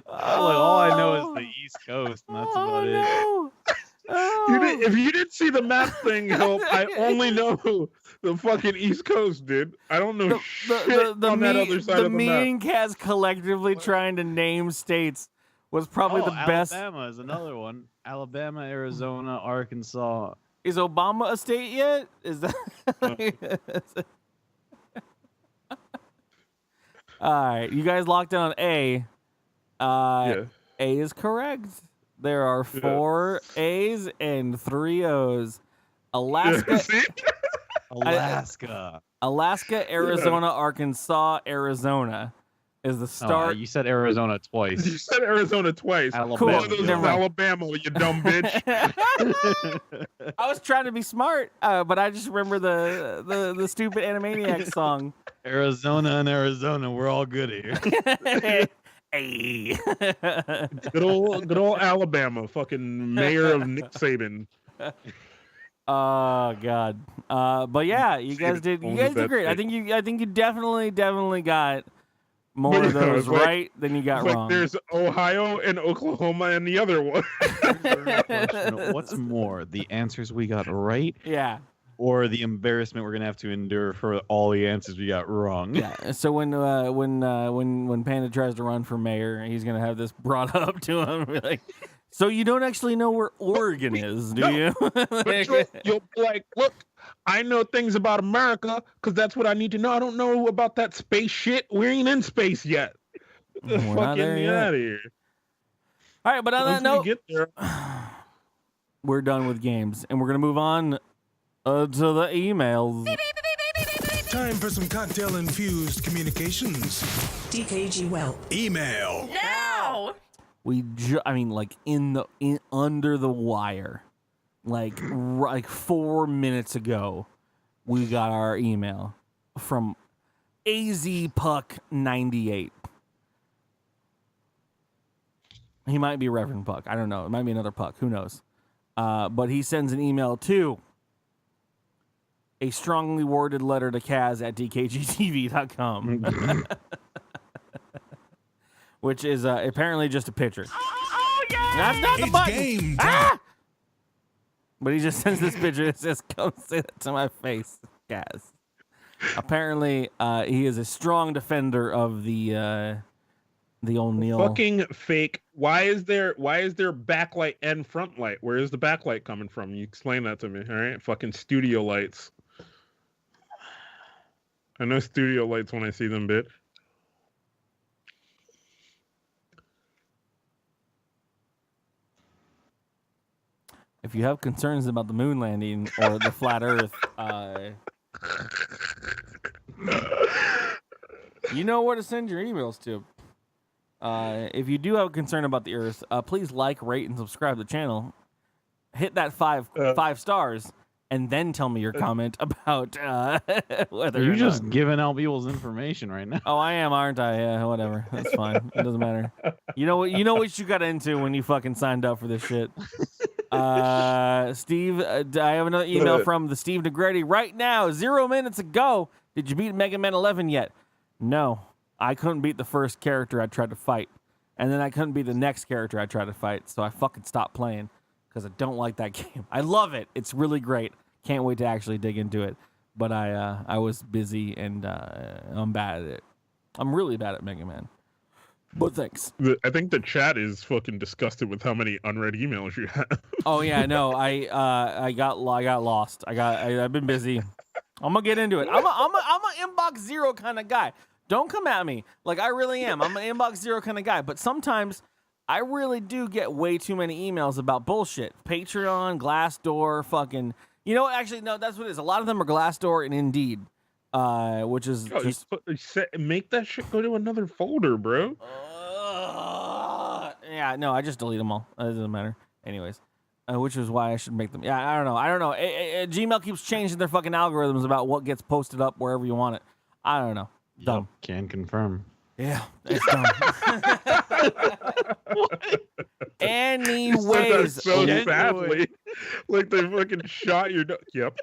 All I know is the East Coast, and that's about it. No. If you didn't see the map thing, help. I only know the fucking East Coast, dude. I don't know shit on that other side of the me map. and Kaz collectively trying to name states was probably the best. Alabama is another one. Alabama, Arizona, Arkansas. Is Obama a state yet? Is that? All right, you guys locked in on A. Yeah. A is correct. There are 4 A's and 3 O's. Alaska, See? Alaska. Arizona, Arkansas, Arizona is the Oh, start. you said Arizona You twice. said Arizona twice. Alabama. One of those is Never mind. Alabama, you dumb bitch. I was trying to be smart, but I just remember the stupid Animaniacs song. Arizona and Arizona, we're all good here. Hey. Good old Alabama, fucking mayor of Nick Saban. Oh God. But yeah, you guys did. You Only guys did that great. I thing. think you definally got more But of yeah, those it's like- right than you got It's like wrong. there's Ohio and Oklahoma and the other one. Question, what's more, the answers we got right, Yeah. or the embarrassment we're gonna have to endure for all the answers we got wrong? Yeah. So when Panda tries to run for mayor, he's gonna have this brought up to him. Be like, so you don't actually know where Oregon is, do No. you? But you'll be like, look, I know things about America because that's what I need to know. I don't know about that space shit. We ain't in space yet. We're not Fucking there get yet. out of here. All right, but on that Once we note, get there, we're done with games, and we're gonna move on to the emails. Time for some cocktail infused communications. dkgWELP. Email. Now! I mean, like in under the wire, like 4 minutes ago, we got our email from AZPuck98. He might be Reverend Puck. I don't know. It might be another Puck. Who knows? But he sends an email to a strongly worded letter to Kaz at dkgtv.com. Which is apparently just a picture. Oh, yeah! That's not the It's button. game Ah! But he just sends this picture and says, "Come say that to my face, Kaz." Apparently, he is a strong defender of the O'Neill. fucking fake. Why is there backlight and front light? Where is the backlight coming from? You explain that to me, all right? Fucking studio lights. I know studio lights when I see them, bitch. If you have concerns about the moon landing or the flat Earth, you know where to send your emails to. If you do have a concern about the Earth, please like, rate, and subscribe to the channel. Hit that five stars, and then tell me your comment about whether You're or just not. giving out people's information right now. Oh, I am, aren't I? Yeah, whatever. That's fine. It doesn't matter. You know what? You know what you got into when you fucking signed up for this shit. Steve, I have another email from the Steve Negretti right now. 0 minutes ago. Did you beat Mega Man 11 yet? No, I couldn't beat the first character I tried to fight, and then I couldn't beat the next character I tried to fight. So I fucking stopped playing because I don't like that game. I love it. It's really great. Can't wait to actually dig into it. But I was busy and I'm bad at it. I'm really bad at Mega Man. But thanks. I think the chat is fucking disgusted with how many unread emails you have. Oh yeah, no, I got lost. I've been busy. I'm gonna get into it. I'm a inbox zero kind of guy. Don't come at me. Like I really am. I'm an inbox zero kind of guy. But sometimes I really do get way too many emails about bullshit. Patreon, Glassdoor, fucking. You know what? Actually, no, that's what it is. A lot of them are Glassdoor and Indeed, which is just Make that shit go to another folder, bro. yeah. No, I just delete them all. It doesn't matter. Anyways, which is why I should make them. Yeah, I don't know. Gmail keeps changing their fucking algorithms about what gets posted up wherever you want it. I don't know. Dumb. Yep, can confirm. Yeah, it's dumb. Anyways, so sadly, like they fucking shot your. Yep.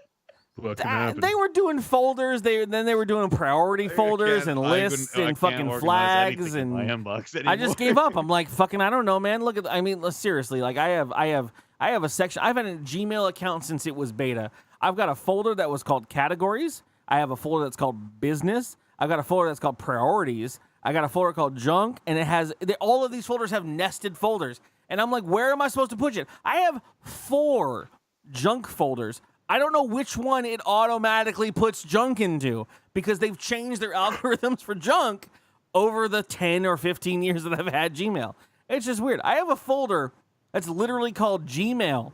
They were doing folders. They were doing priority folders and lists and fucking flags and. My inbox I just gave up. I'm like, fucking, I don't know, man. Look at. I mean, seriously, like I have a section. I've had a Gmail account since it was beta. I've got a folder that was called categories. I have a folder that's called business. I've got a folder that's called priorities. I got a folder called junk, and it has all of these folders have nested folders. And I'm like, where am I supposed to put it? I have 4 junk folders. I don't know which one it automatically puts junk into because they've changed their algorithms for junk over the 10 or 15 years that I've had Gmail. It's just weird. I have a folder that's literally called Gmail.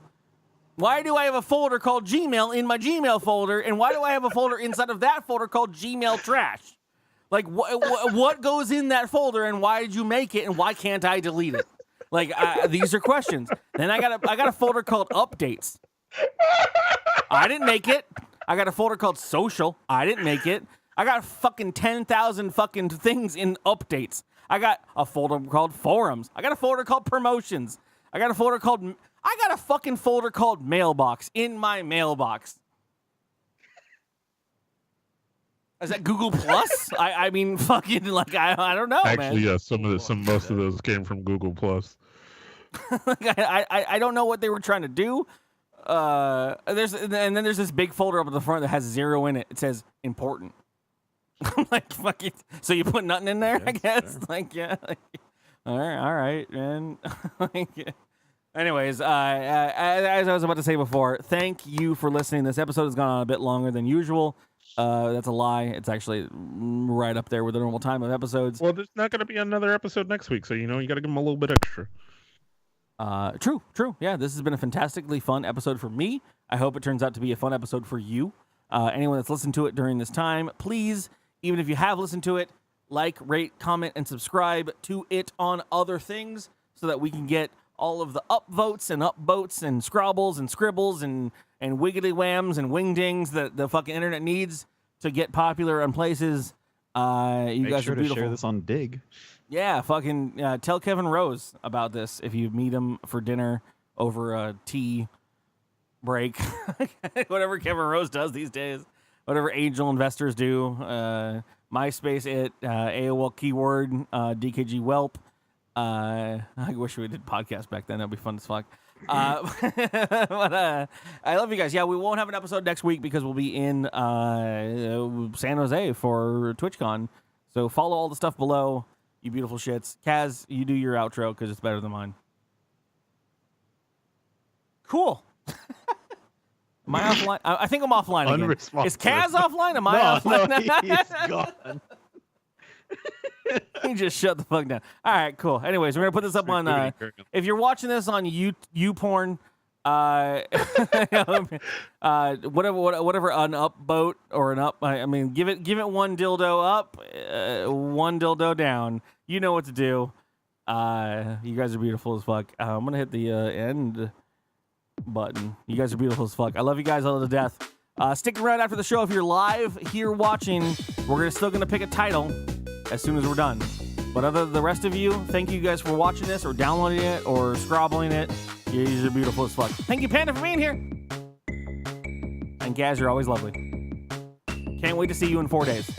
Why do I have a folder called Gmail in my Gmail folder, and why do I have a folder inside of that folder called Gmail Trash? Like, what goes in that folder, and why did you make it, and why can't I delete it? Like, these are questions. Then I got a folder called Updates. I didn't make it. I got a folder called Social. I didn't make it. I got fucking 10,000 fucking things in Updates. I got a folder called Forums. I got a folder called Promotions. I got a fucking folder called Mailbox in my mailbox. Is that Google Plus? I mean, fucking, like, I don't know, man. Actually, yeah, most of those came from Google Plus. Like, I don't know what they were trying to do. And then there's this big folder up at the front that has 0 in it. It says important. I'm like, fuck it. So you put nothing in there, I guess? Sure. Like, yeah. Like, all right, man. Like, anyways, as I was about to say before, thank you for listening. This episode has gone on a bit longer than usual. That's a lie. It's actually right up there with the normal time of episodes. Well, there's not going to be another episode next week, so you got to give them a little bit extra. True. Yeah, this has been a fantastically fun episode for me. I hope it turns out to be a fun episode for you. Anyone that's listened to it during this time, please, even if you have listened to it, like, rate, comment, and subscribe to it on other things so that we can get all of the upvotes and upvotes and scrobbles and scribbles and wiggly whams and wingdings that the fucking internet needs to get popular in places. You guys are beautiful. Share this on Dig. Yeah, fucking tell Kevin Rose about this if you meet him for dinner over a tea break. Whatever Kevin Rose does these days. Whatever angel investors do. MySpace AOL keyword, dkgWELP. I wish we did podcast back then. That'd be fun as fuck. But I love you guys. Yeah, we won't have an episode next week because we'll be in San Jose for TwitchCon. So follow all the stuff below, you beautiful shits. Kaz, you do your outro because it's better than mine. Cool. Am I offline? I think I'm offline again. Is Kaz offline? Am I offline? No, he's gone. He just shut the fuck down. All right, cool. Anyways, we're gonna put this up on. If you're watching this on YouPorn, whatever an up boat or an up. I mean, give it one dildo up, one dildo down. You know what to do. You guys are beautiful as fuck. I'm gonna hit the end button. You guys are beautiful as fuck. I love you guys all to death. Stick around after the show if you're live here watching. We're still gonna pick a title as soon as we're done. But other than the rest of you, thank you guys for watching this or downloading it or scrobbling it. You guys are beautiful as fuck. Thank you, Panda, for being here. And Gaz, you're always lovely. Can't wait to see you in 4 days.